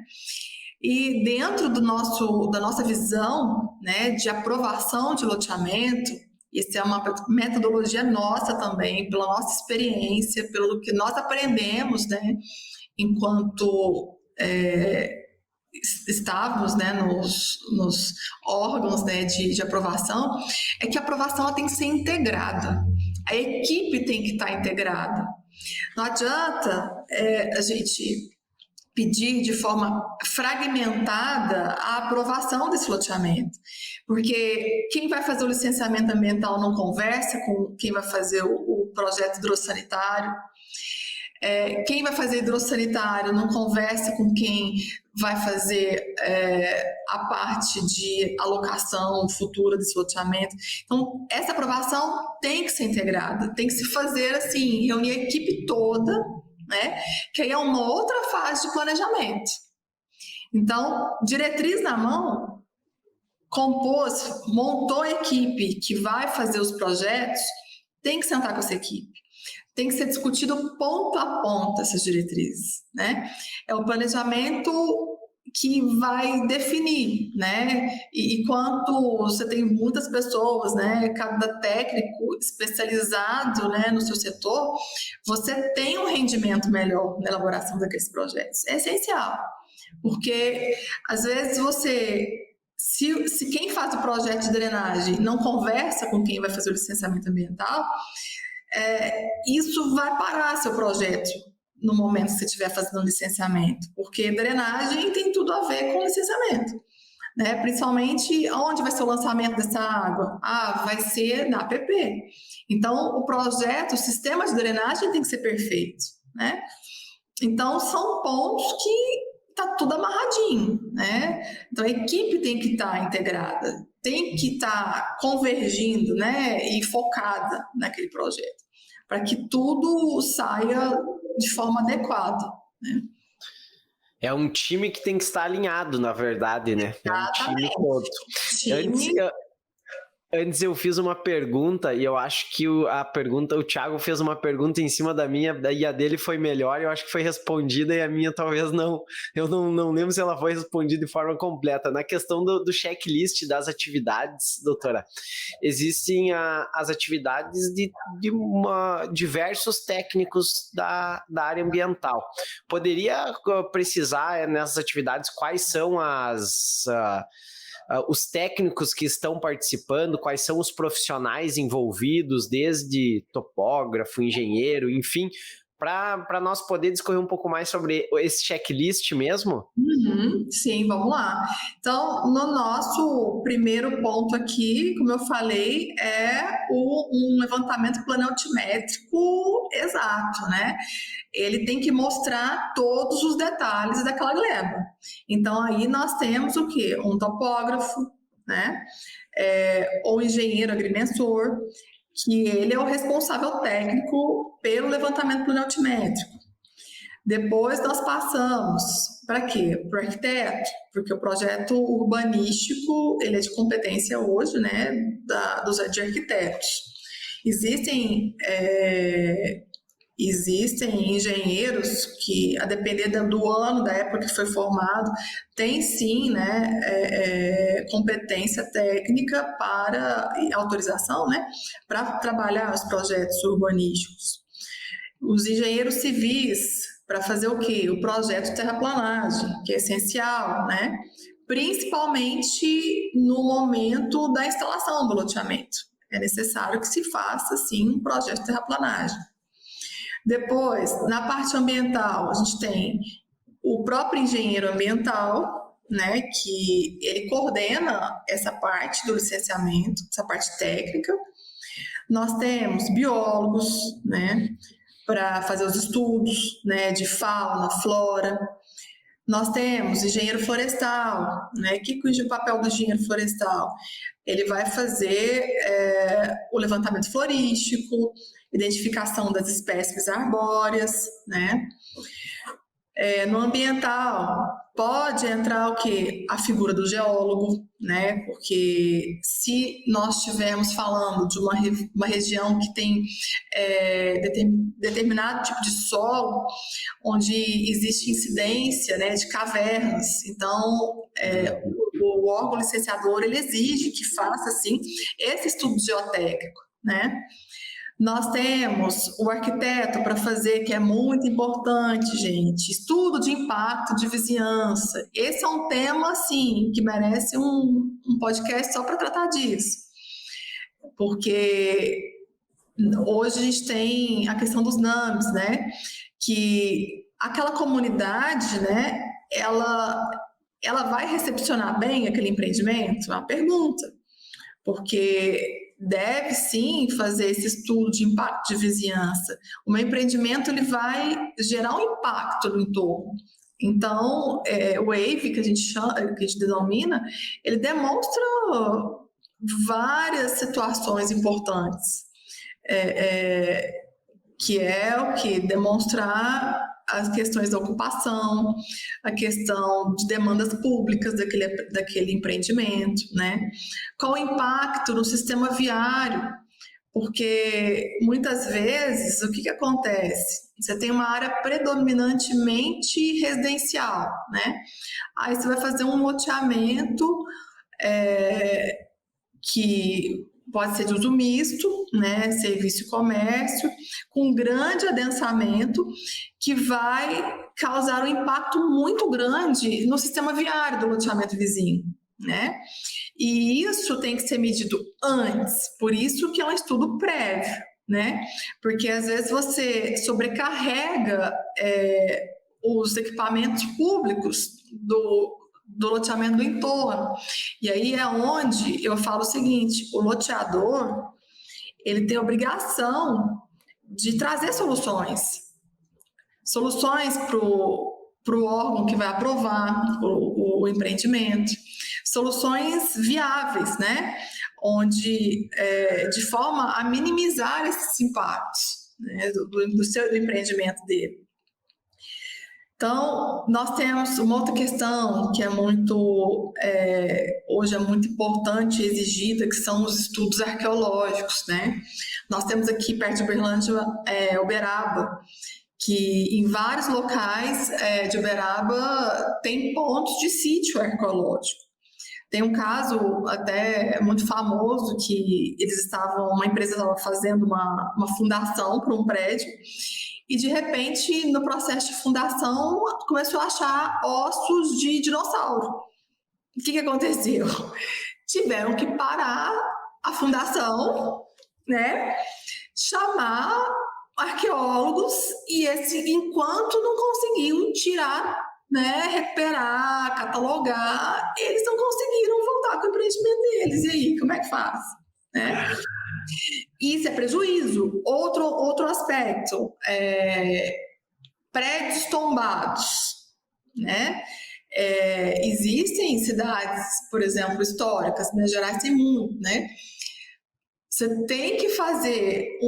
E dentro da nossa visão, né, de aprovação de loteamento, isso é uma metodologia nossa também, pela nossa experiência, pelo que nós aprendemos, né, enquanto estávamos, né, nos órgãos, né, de aprovação, é que a aprovação ela tem que ser integrada. A equipe tem que estar integrada. Não adianta a gente pedir de forma fragmentada a aprovação desse loteamento, porque quem vai fazer o licenciamento ambiental não conversa com quem vai fazer o projeto hidrossanitário, quem vai fazer hidrossanitário não conversa com quem vai fazer a parte de alocação futura desse loteamento. Então, essa aprovação tem que ser integrada, tem que se fazer assim, reunir a equipe toda, né? Que aí é uma outra fase de planejamento. Então, diretriz na mão, montou a equipe que vai fazer os projetos, tem que sentar com essa equipe. Tem que ser discutido ponto a ponto essas diretrizes, né? É o planejamento que vai definir, né? E quanto você tem muitas pessoas, né? Cada técnico especializado, né, no seu setor, você tem um rendimento melhor na elaboração daqueles projetos. É essencial, porque às vezes se quem faz o projeto de drenagem não conversa com quem vai fazer o licenciamento ambiental, isso vai parar seu projeto no momento que você estiver fazendo um licenciamento, porque drenagem tem tudo a ver com licenciamento, né? Principalmente onde vai ser o lançamento dessa água? Vai ser na APP. Então, o projeto, o sistema de drenagem tem que ser perfeito, né? Então, são pontos que está tudo amarradinho, né? Então, a equipe tem que estar integrada, tem que estar convergindo, né? E focada naquele projeto, para que tudo saia de forma adequada, né? É um time que tem que estar alinhado, na verdade, né? É um time todo. Antes eu fiz uma pergunta e eu acho que o Thiago fez uma pergunta em cima da minha e a dele foi melhor, eu acho que foi respondida e a minha talvez não. Eu não lembro se ela foi respondida de forma completa. Na questão do checklist das atividades, doutora, existem as atividades de diversos técnicos da área ambiental. Poderia precisar nessas atividades quais são os técnicos que estão participando, quais são os profissionais envolvidos, desde topógrafo, engenheiro, enfim, para nós poder discorrer um pouco mais sobre esse checklist mesmo? Sim, vamos lá. Então, no nosso primeiro ponto aqui, como eu falei, é um levantamento planaltimétrico exato, né? Ele tem que mostrar todos os detalhes daquela gleba. Então, aí nós temos o quê? Um topógrafo, né? Ou engenheiro agrimensor, que ele é o responsável técnico pelo levantamento planaltimétrico. Depois nós passamos para quê? Para o arquiteto, porque o projeto urbanístico ele é de competência hoje, né, de arquitetos. Existem engenheiros que, a depender do ano, da época que foi formado, tem sim, né, competência técnica para autorização, né, para trabalhar os projetos urbanísticos. Os engenheiros civis, para fazer o quê? O projeto de terraplanagem, que é essencial, né? Principalmente no momento da instalação do loteamento. É necessário que se faça, sim, um projeto de terraplanagem. Depois, na parte ambiental, a gente tem o próprio engenheiro ambiental, né, que ele coordena essa parte do licenciamento, essa parte técnica. Nós temos biólogos, né, para fazer os estudos, né, de fauna, flora. Nós temos engenheiro florestal, né? Que é o papel do engenheiro florestal? Ele vai fazer o levantamento florístico, identificação das espécies arbóreas, né? No ambiental, pode entrar o quê? A figura do geólogo, né? Porque se nós estivermos falando de uma região que tem determinado tipo de solo, onde existe incidência, né, de cavernas, então o órgão licenciador ele exige que faça assim esse estudo geotécnico, né? Nós temos o arquiteto para fazer, que é muito importante, gente, estudo de impacto de vizinhança. Esse é um tema, assim, que merece um podcast só para tratar disso. Porque hoje a gente tem a questão dos NAMs, né? Que aquela comunidade, né, ela vai recepcionar bem aquele empreendimento? É uma pergunta, porque deve sim fazer esse estudo de impacto de vizinhança. O meu empreendimento ele vai gerar um impacto no entorno. Então, o WAVE, que a gente chama, que a gente denomina, ele demonstra várias situações importantes, que é o que? Demonstrar as questões da ocupação, a questão de demandas públicas daquele empreendimento, né? Qual o impacto no sistema viário? Porque muitas vezes o que acontece? Você tem uma área predominantemente residencial, né? Aí você vai fazer um loteamento que pode ser de uso misto, né, serviço e comércio, com grande adensamento, que vai causar um impacto muito grande no sistema viário do loteamento vizinho, né? E isso tem que ser medido antes, por isso que é um estudo prévio, né? Porque às vezes você sobrecarrega os equipamentos públicos do loteamento do entorno. E aí é onde eu falo o seguinte, o loteador, ele tem a obrigação de trazer soluções para o órgão que vai aprovar o empreendimento, soluções viáveis, né? Onde, de forma a minimizar esses impactos, né? do empreendimento dele. Então, nós temos uma outra questão que hoje é muito importante e exigida, que são os estudos arqueológicos, né? Nós temos aqui perto de Uberlândia, Uberaba, que em vários locais de Uberaba tem pontos de sítio arqueológico. Tem um caso até muito famoso que uma empresa estava fazendo uma fundação para um prédio, e de repente, no processo de fundação, começou a achar ossos de dinossauro. O que aconteceu? Tiveram que parar a fundação, né? Chamar arqueólogos, e enquanto não conseguiam tirar, né, recuperar, catalogar, eles não conseguiram voltar com o empreendimento deles. E aí, como é que faz? Né? Isso é prejuízo. Outro aspecto, prédios tombados, né? Existem cidades, por exemplo, históricas, Minas Gerais tem muito, né? Você tem que fazer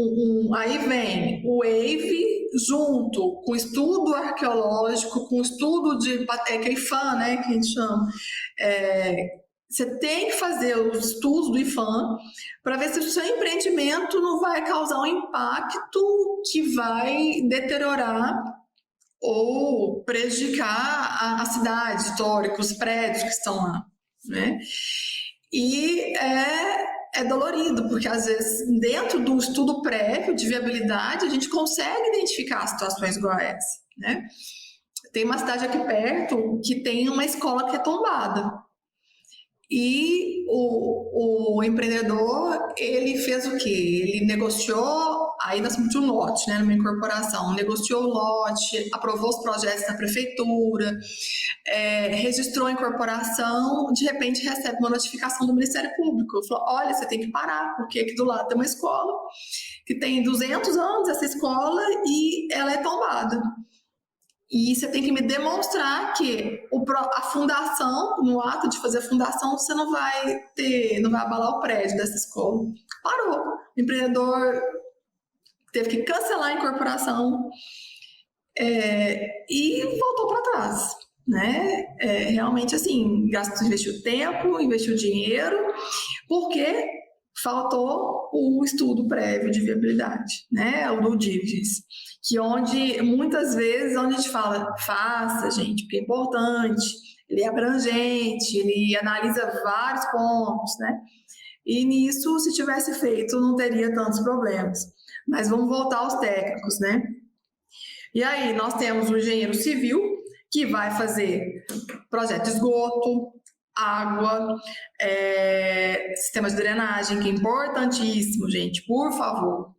aí vem o WAVE junto com estudo arqueológico, com estudo que é IFAM, né, que a gente chama. Você tem que fazer os estudos do IFAM para ver se o seu empreendimento não vai causar um impacto que vai deteriorar ou prejudicar a cidade histórica, os prédios que estão lá, né? E é dolorido, porque às vezes dentro do estudo prévio de viabilidade a gente consegue identificar situações igual a essa, né? Tem uma cidade aqui perto que tem uma escola que é tombada. E o empreendedor, ele fez o quê? Ele negociou, aí nós temos um lote, né, numa incorporação, negociou o lote, aprovou os projetos da prefeitura, registrou a incorporação, de repente recebe uma notificação do Ministério Público. Falou, olha, você tem que parar, porque aqui do lado tem uma escola que tem 200 anos, essa escola, e ela é tombada. E você tem que me demonstrar que a fundação, no ato de fazer a fundação, você não vai abalar o prédio dessa escola. Parou. O empreendedor teve que cancelar a incorporação e voltou para trás. Né? Realmente, assim, investiu tempo, investiu dinheiro, porque faltou o estudo prévio de viabilidade, né? O due diligence. Que muitas vezes, onde a gente fala, faça, gente, porque é importante, ele é abrangente, ele analisa vários pontos, né? E nisso, se tivesse feito, não teria tantos problemas. Mas vamos voltar aos técnicos, né? E aí, nós temos o engenheiro civil, que vai fazer projeto de esgoto, água, sistemas de drenagem, que é importantíssimo, gente, por favor.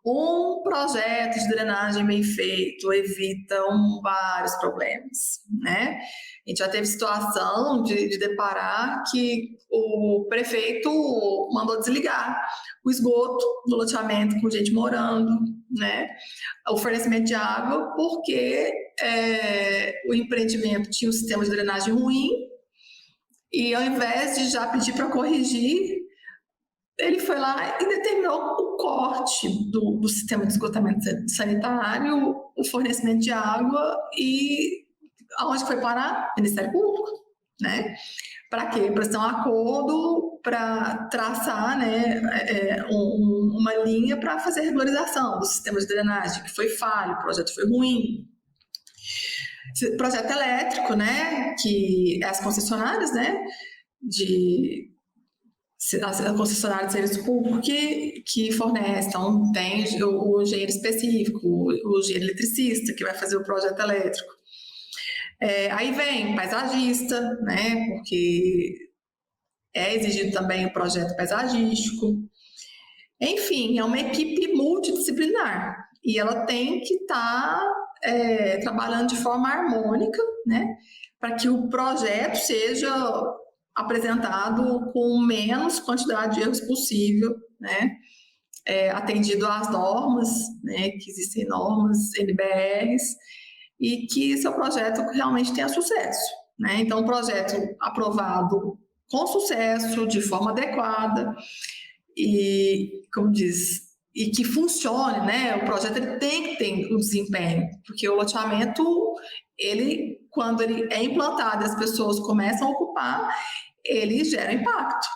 um projeto de drenagem bem feito evita vários problemas, né? A gente já teve situação de deparar que o prefeito mandou desligar o esgoto do loteamento com gente morando, né? O fornecimento de água, porque o empreendimento tinha um sistema de drenagem ruim e ao invés de já pedir para corrigir, ele foi lá e determinou o corte do sistema de esgotamento sanitário, o fornecimento de água e aonde foi parar? Ministério Público, né? Para quê? Para ter um acordo, para traçar, né, uma linha para fazer a regularização do sistema de drenagem, que foi falho, o projeto foi ruim. Projeto elétrico, né, que as concessionárias, né, a concessionária de serviço público que fornece, então tem o engenheiro específico, o engenheiro eletricista que vai fazer o projeto elétrico. Aí vem paisagista, né, porque é exigido também o projeto paisagístico. Enfim, é uma equipe multidisciplinar e ela tem que estar trabalhando de forma harmônica, né, para que o projeto seja apresentado com menos quantidade de erros possível, né? Atendido às normas, né? Que existem normas, NBRs, e que seu projeto realmente tenha sucesso, né? Então, um projeto aprovado com sucesso, de forma adequada, e, como diz, e que funcione, né? O projeto ele tem que ter um desempenho, porque o loteamento, quando ele é implantado e as pessoas começam a ocupar, ele gera impacto.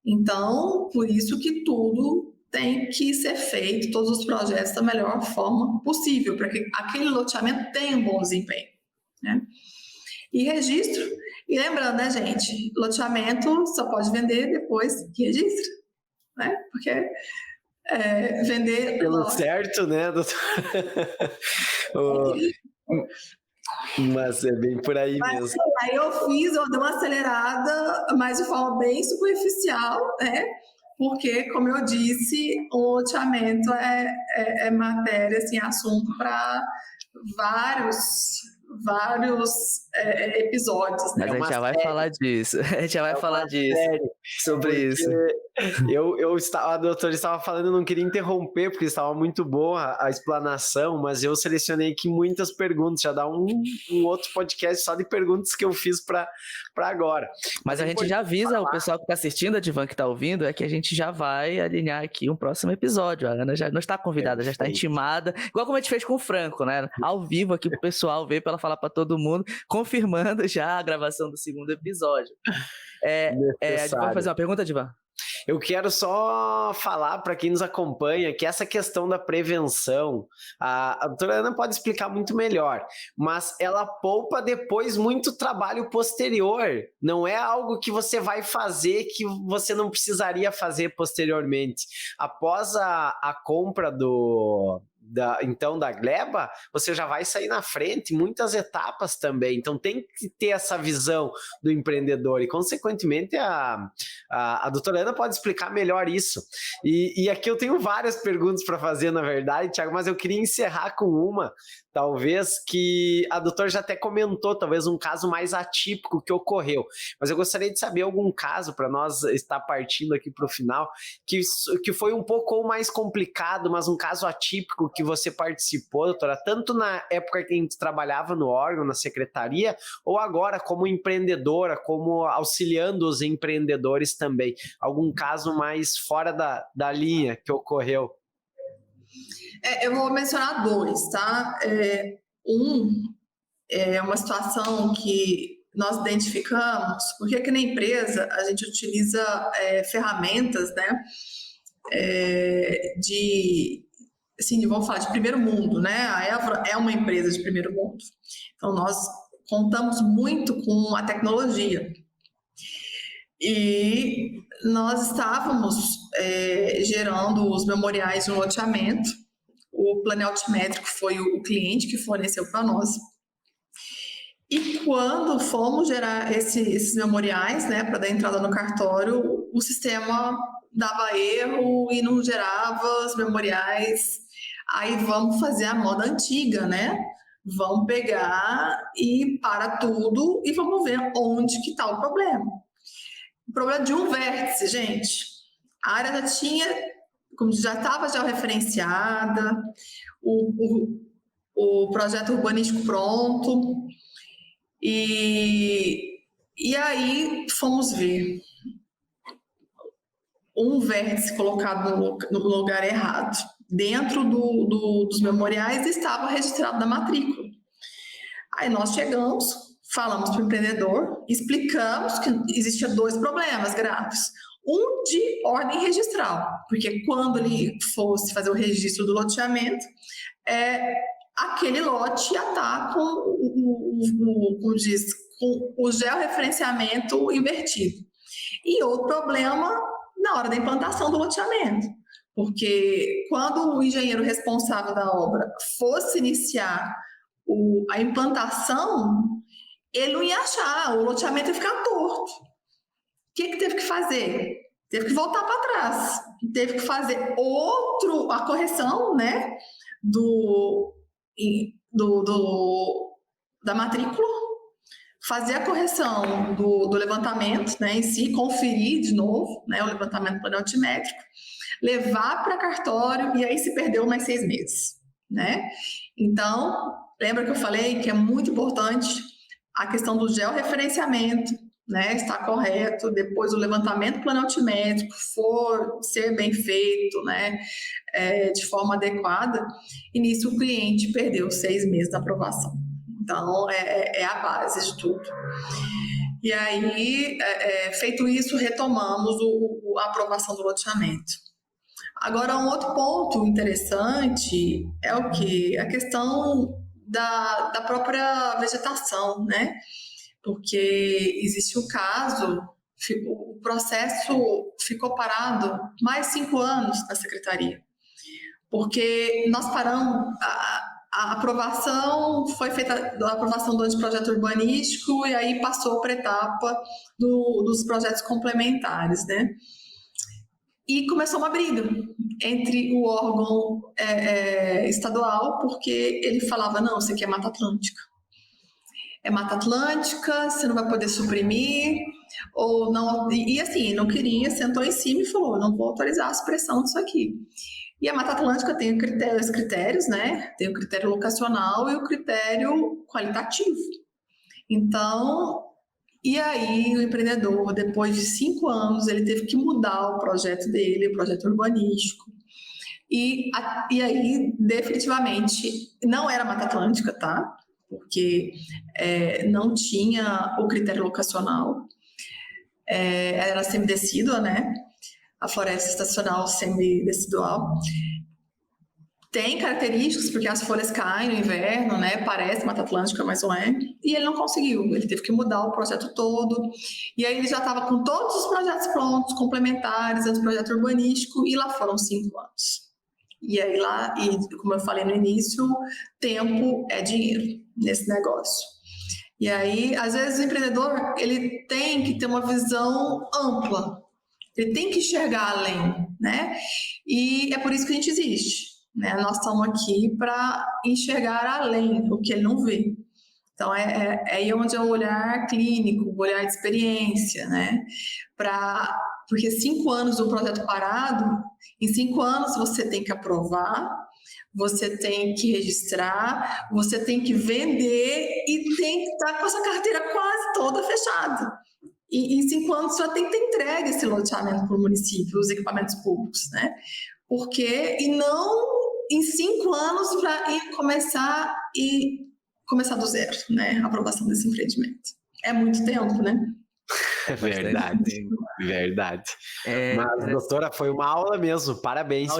Então, por isso que tudo tem que ser feito, todos os projetos da melhor forma possível, para que aquele loteamento tenha um bom desempenho, né? E registro, e lembrando, né, gente, loteamento só pode vender depois que registra, né? Porque vender... Pelo certo, né, doutor? Mas é bem por aí mesmo. Aí eu dei uma acelerada, mas de forma bem superficial, né? Porque, como eu disse, o loteamento é matéria, assim, assunto para vários episódios, né? Mas a gente já vai falar disso. A gente já vai falar disso. Sobre isso. A doutora estava falando, eu não queria interromper, porque estava muito boa a explanação, mas eu selecionei aqui muitas perguntas, já dá um outro podcast só de perguntas que eu fiz para agora. Mas a gente já avisa o pessoal que está assistindo, a Divan que está ouvindo, é que a gente já vai alinhar aqui um próximo episódio. A Ana já não está convidada, já está intimada, igual como a gente fez com o Franco, né? Ao vivo aqui pro pessoal ver, para ela falar para todo mundo, confirmando já a gravação do segundo episódio. A Divan vai fazer uma pergunta, Divan? Eu quero só falar para quem nos acompanha que essa questão da prevenção, a doutora Ana pode explicar muito melhor, mas ela poupa depois muito trabalho posterior. Não é algo que você vai fazer que você não precisaria fazer posteriormente. Após a compra da gleba, você já vai sair na frente, muitas etapas também, então tem que ter essa visão do empreendedor e consequentemente a doutora Ana pode explicar melhor isso, e aqui eu tenho várias perguntas para fazer na verdade, Thiago, mas eu queria encerrar com uma, talvez que a doutora já até comentou, talvez um caso mais atípico que ocorreu, mas eu gostaria de saber algum caso para nós estar partindo aqui para o final, que foi um pouco mais complicado, mas um caso atípico que você participou, doutora, tanto na época que a gente trabalhava no órgão, na secretaria, ou agora como empreendedora, como auxiliando os empreendedores também. Algum caso mais fora da linha que ocorreu? Eu vou mencionar dois, tá? É uma situação que nós identificamos, porque aqui na empresa a gente utiliza ferramentas, né, vamos falar de primeiro mundo, né? A Évora é uma empresa de primeiro mundo. Então, nós contamos muito com a tecnologia. E nós estávamos gerando os memoriais de um loteamento. O Planaltimétrico foi o cliente que forneceu para nós. E quando fomos gerar esses memoriais, né, para dar entrada no cartório, o sistema dava erro e não gerava os memoriais Aí vamos fazer a moda antiga, né? Vamos pegar e para tudo e vamos ver onde que está o problema. O problema de um vértice, gente. A área já tinha, como já estava referenciada, o projeto urbanístico pronto, e aí fomos ver um vértice colocado no lugar errado. Dentro dos memoriais estava registrado na matrícula. Aí nós chegamos, falamos para o empreendedor, explicamos que existiam 2 problemas graves. Um de ordem registral, porque quando ele fosse fazer o registro do loteamento, aquele lote ia estar com o georreferenciamento invertido. E outro problema na hora da implantação do loteamento, porque quando o engenheiro responsável da obra fosse iniciar a implantação, ele não ia achar, o loteamento ia ficar torto. O que teve que fazer? Teve que voltar para trás, teve que fazer a correção, né, da matrícula, fazer a correção do levantamento, né, em si, conferir de novo, né, o levantamento planimétrico, levar para cartório e aí se perdeu mais 6 meses, né? Então, lembra que eu falei que é muito importante a questão do georreferenciamento, né, está correto, depois o levantamento planimétrico for ser bem feito, né, de forma adequada, e nisso o cliente perdeu 6 meses da aprovação. Então, é a base de tudo. E aí, feito isso, retomamos a aprovação do loteamento. Agora, um outro ponto interessante é o quê? A questão da própria vegetação, né? Porque existe um caso, o processo ficou parado mais 5 anos na secretaria, porque nós paramos, a aprovação foi feita, a aprovação do anteprojeto urbanístico, e aí passou para a etapa dos projetos complementares, né? E começou uma briga entre o órgão estadual, porque ele falava, não, isso aqui é Mata Atlântica. É Mata Atlântica, você não vai poder suprimir, ou não. E assim, não queria, sentou em cima e falou, não vou autorizar a supressão disso aqui. E a Mata Atlântica tem os critérios, né? Tem o critério locacional e o critério qualitativo. Então, e aí o empreendedor, depois de 5 anos, ele teve que mudar o projeto dele, o projeto urbanístico. E aí, definitivamente, não era Mata Atlântica, tá? Porque não tinha o critério locacional, era semidecídua, né? A floresta estacional semidecidual. Tem características, porque as folhas caem no inverno, né? Parece Mata Atlântica, mas não é. E ele não conseguiu, ele teve que mudar o projeto todo. E aí ele já estava com todos os projetos prontos, complementares, antes do projeto urbanístico, e lá foram 5 anos. E aí lá, como eu falei no início, tempo é dinheiro nesse negócio. E aí, às vezes, o empreendedor, ele tem que ter uma visão ampla, ele tem que enxergar além, né? E é por isso que a gente existe, né? Nós estamos aqui para enxergar além o que ele não vê. Então, é aí onde é o olhar clínico, o olhar de experiência, né? Porque 5 anos do projeto parado, em 5 anos você tem que aprovar, você tem que registrar, você tem que vender e tem que estar com essa carteira quase toda fechada. E em 5 anos você já tem que ter entregue esse loteamento para o município, os equipamentos públicos, né? E não em 5 anos para começar do zero, né? A aprovação desse empreendimento. É muito tempo, né? É verdade. Mas, doutora, foi uma aula mesmo. Parabéns.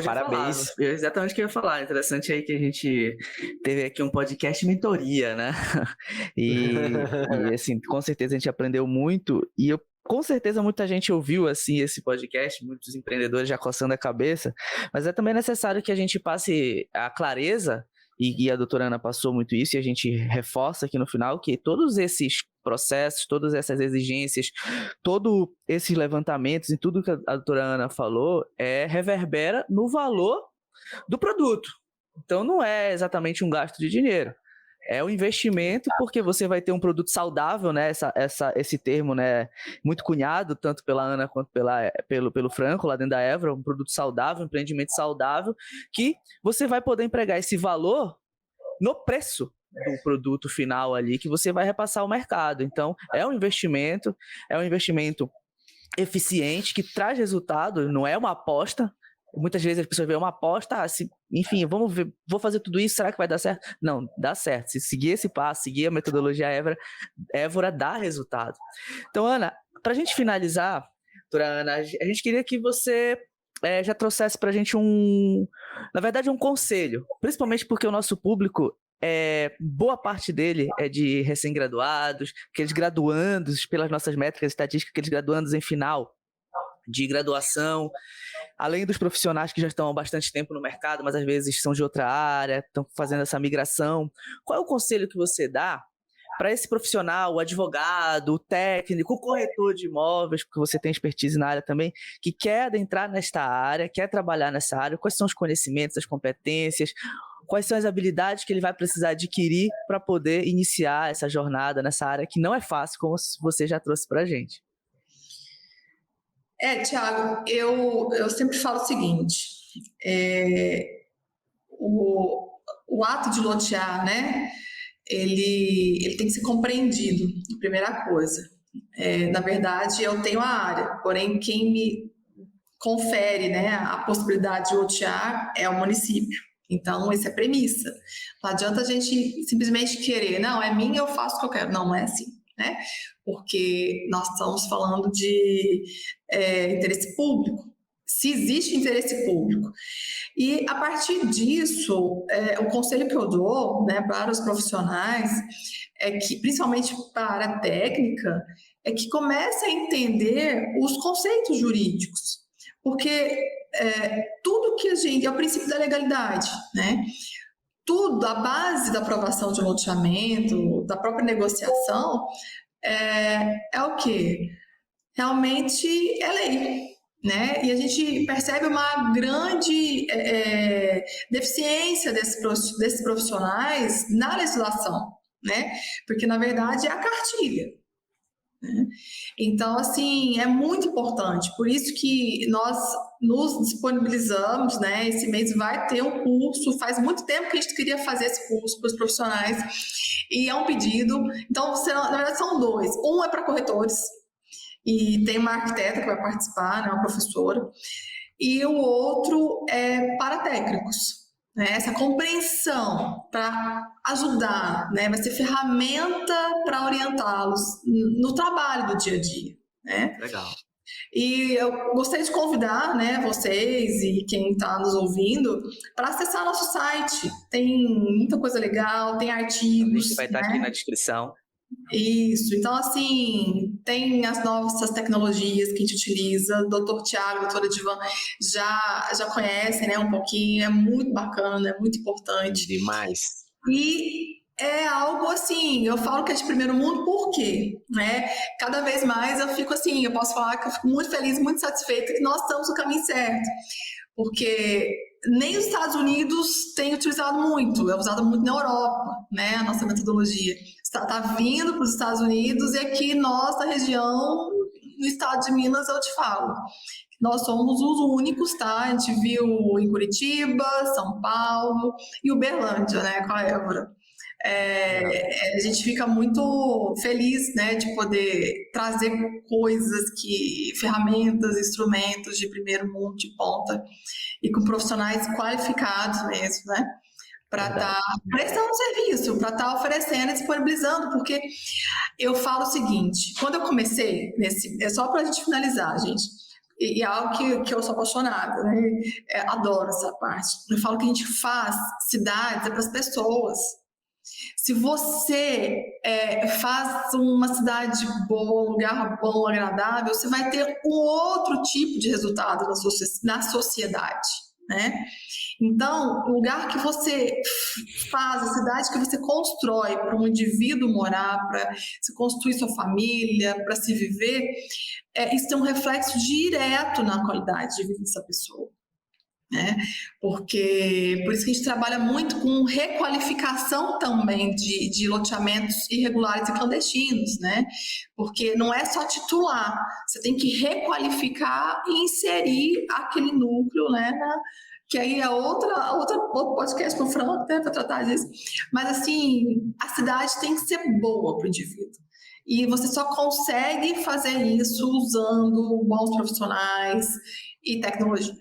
Exatamente o que eu ia falar. Interessante aí que a gente teve aqui um podcast mentoria, né? E assim, com certeza a gente aprendeu muito. E com certeza muita gente ouviu assim esse podcast, muitos empreendedores já coçando a cabeça. Mas é também necessário que a gente passe a clareza, e a doutora Ana passou muito isso, e a gente reforça aqui no final, que todos esses processos, todas essas exigências, todos esses levantamentos e tudo que a doutora Ana falou reverbera no valor do produto. Então não é exatamente um gasto de dinheiro. É um investimento porque você vai ter um produto saudável, né? Esse termo, né? Muito cunhado, tanto pela Ana quanto pelo Franco, lá dentro da Évora, um produto saudável, um empreendimento saudável, que você vai poder empregar esse valor no preço do produto final ali que você vai repassar ao mercado. Então, é um investimento eficiente que traz resultado, não é uma aposta. Muitas vezes as pessoas veem uma aposta, enfim, vamos ver, vou fazer tudo isso, será que vai dar certo? Não, dá certo. Se seguir esse passo, seguir a metodologia Évora dá resultado. Então, Ana, para a gente finalizar, doutora Ana, a gente queria que você já trouxesse para a gente na verdade, um conselho, principalmente porque o nosso público, boa parte dele é de recém-graduados, aqueles graduandos, pelas nossas métricas estatísticas, aqueles graduandos em final de graduação, além dos profissionais que já estão há bastante tempo no mercado, mas às vezes são de outra área, estão fazendo essa migração. Qual é o conselho que você dá para esse profissional, o advogado, o técnico, o corretor de imóveis, porque você tem expertise na área também, que quer adentrar nesta área, quer trabalhar nessa área? Quais são os conhecimentos, as competências, quais são as habilidades que ele vai precisar adquirir para poder iniciar essa jornada nessa área que não é fácil, como você já trouxe para a gente? Thiago, eu sempre falo o seguinte, o ato de lotear, né, ele tem que ser compreendido, primeira coisa. Na verdade, eu tenho a área, porém quem me confere, né, a possibilidade de lotear é o município. Então, essa é a premissa. Não adianta a gente simplesmente querer, não, é minha, eu faço o que eu quero. Não é assim, né? Porque nós estamos falando de interesse público. Se existe interesse público. E, a partir disso, o conselho que eu dou, né, para os profissionais é que, principalmente para a área técnica, é que comece a entender os conceitos jurídicos. Porque tudo que a gente... É o princípio da legalidade, né? Tudo, a base da aprovação de um loteamento, da própria negociação, é o quê? Realmente é lei, né? E a gente percebe uma grande deficiência desses profissionais na legislação, né? Porque, na verdade, é a cartilha. Né? Então, assim, é muito importante. Por isso que nós nos disponibilizamos, né? Esse mês vai ter um curso. Faz muito tempo que a gente queria fazer esse curso para os profissionais e é um pedido. Então, na verdade, são dois. Um é para corretores e tem uma arquiteta que vai participar, né? Uma professora. E o outro é para técnicos. Né, essa compreensão para ajudar, né, vai ser ferramenta para orientá-los no trabalho do dia a dia. Né? Legal. E eu gostaria de convidar, né, vocês e quem está nos ouvindo para acessar nosso site. Tem muita coisa legal, tem artigos. Vai estar aqui na descrição. Isso, então assim, tem as novas tecnologias que a gente utiliza, o doutor Tiago, a doutora Divan já conhecem, né, um pouquinho, é muito bacana, é muito importante. Demais. E é algo assim, eu falo que é de primeiro mundo, por quê? Né? Cada vez mais eu fico assim, eu posso falar que eu fico muito feliz, muito satisfeita que nós estamos no caminho certo, porque nem os Estados Unidos têm utilizado muito, é usado muito na Europa, né, a nossa metodologia. Está vindo para os Estados Unidos e aqui nós, da região, no estado de Minas, eu te falo. Nós somos os únicos, tá? A gente viu em Curitiba, São Paulo e Uberlândia, né, com a Évora. A gente fica muito feliz, né, de poder trazer ferramentas, instrumentos de primeiro mundo, de ponta, e com profissionais qualificados mesmo, né? Para estar prestando serviço, para estar oferecendo e disponibilizando, porque eu falo o seguinte, quando eu comecei, é só para a gente finalizar, gente, e é algo que eu sou apaixonada, né? Adoro essa parte. Eu falo que a gente faz cidades para as pessoas. Se você faz uma cidade boa, um lugar bom, agradável, você vai ter um outro tipo de resultado na sociedade, né? Então, o lugar que você faz, a cidade que você constrói para um indivíduo morar, para se construir sua família, para se viver, isso tem um reflexo direto na qualidade de vida dessa pessoa. né? Porque por isso que a gente trabalha muito com requalificação também de loteamentos irregulares e clandestinos, né? Porque não é só titular, você tem que requalificar e inserir aquele núcleo, né? Que aí é outro podcast com o Franco, né, para tratar disso. Mas assim, a cidade tem que ser boa para o indivíduo. E você só consegue fazer isso usando bons profissionais e tecnologia,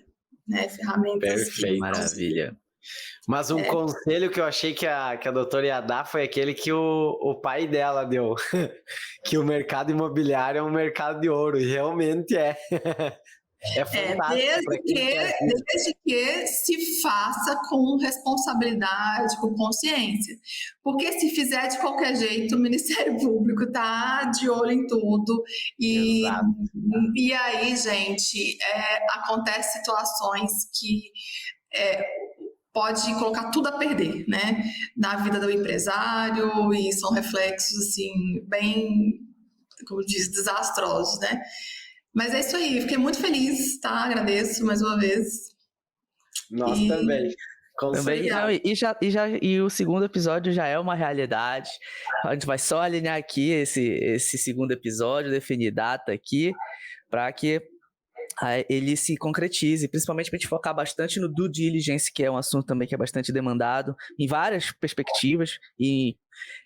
né? Ferramentas. Perfeito. Maravilha. Mas um conselho que eu achei que a doutora ia dar foi aquele que o pai dela deu, que o mercado imobiliário é um mercado de ouro, e realmente é. É fantástico. Desde que se faça com responsabilidade, com consciência. Porque se fizer de qualquer jeito, o Ministério Público está de olho em tudo. E aí, gente, acontecem situações que pode colocar tudo a perder, né? Na vida do empresário, e são reflexos, assim, bem, como diz, desastrosos, né? Mas é isso aí, fiquei muito feliz, tá? Agradeço mais uma vez. Nós também. E o segundo episódio já é uma realidade. A gente vai só alinhar aqui esse segundo episódio, definir data aqui, para que ele se concretize, principalmente para a gente focar bastante no due diligence, que é um assunto também que é bastante demandado em várias perspectivas, e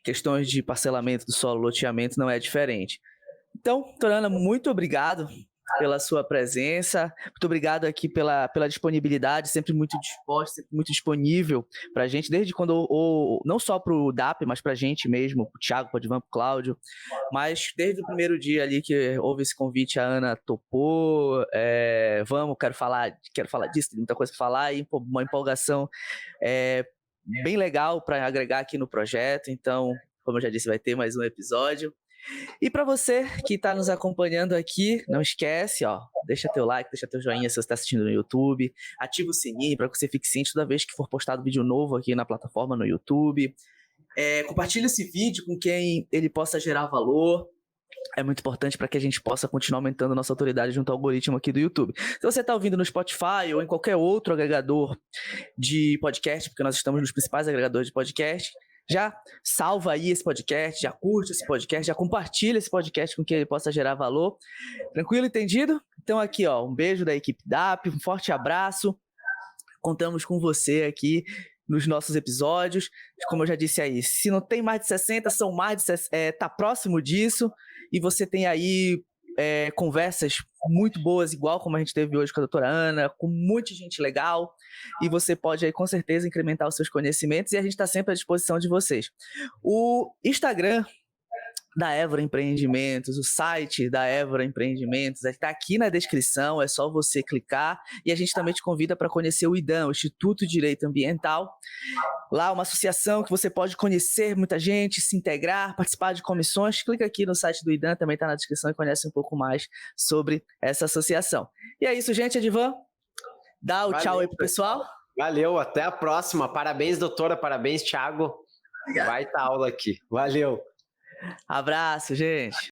questões de parcelamento do solo, loteamento não é diferente. Então, doutora Ana, muito obrigado pela sua presença, muito obrigado aqui pela disponibilidade, sempre muito disposta, sempre muito disponível para a gente, desde quando, não só para o DAP, mas para a gente mesmo, para o Thiago, para o Divan, para o Cláudio, mas desde o primeiro dia ali que houve esse convite, a Ana topou, quero falar disso, tem muita coisa para falar, e uma empolgação bem legal para agregar aqui no projeto. Então, como eu já disse, vai ter mais um episódio. E para você que está nos acompanhando aqui, não esquece, deixa teu like, deixa teu joinha se você está assistindo no YouTube, ativa o sininho para que você fique ciente toda vez que for postado vídeo novo aqui na plataforma no YouTube. Compartilha esse vídeo com quem ele possa gerar valor. É muito importante para que a gente possa continuar aumentando a nossa autoridade junto ao algoritmo aqui do YouTube. Se você está ouvindo no Spotify ou em qualquer outro agregador de podcast, porque nós estamos nos principais agregadores de podcast, já salva aí esse podcast, já curte esse podcast, já compartilha esse podcast com que ele possa gerar valor. Tranquilo, entendido? Então aqui, um beijo da equipe DAP, um forte abraço. Contamos com você aqui nos nossos episódios. Como eu já disse aí, se não tem mais de 60, são mais de 60, tá próximo disso. E você tem aí conversas muito boas, igual como a gente teve hoje com a doutora Ana, com muita gente legal, e você pode aí com certeza incrementar os seus conhecimentos, e a gente está sempre à disposição de vocês. O Instagram da Évora Empreendimentos, o site da Évora Empreendimentos, está aqui na descrição, é só você clicar, e a gente também te convida para conhecer o IDAM, o Instituto de Direito Ambiental, lá uma associação que você pode conhecer muita gente, se integrar, participar de comissões. Clica aqui no site do IDAM, também está na descrição, e conhece um pouco mais sobre essa associação. E é isso, gente. Edivan, dá o tchau aí pro pessoal. Valeu, até a próxima. Parabéns, doutora, parabéns, Thiago. Vai estar aula aqui. Valeu. Abraço, gente.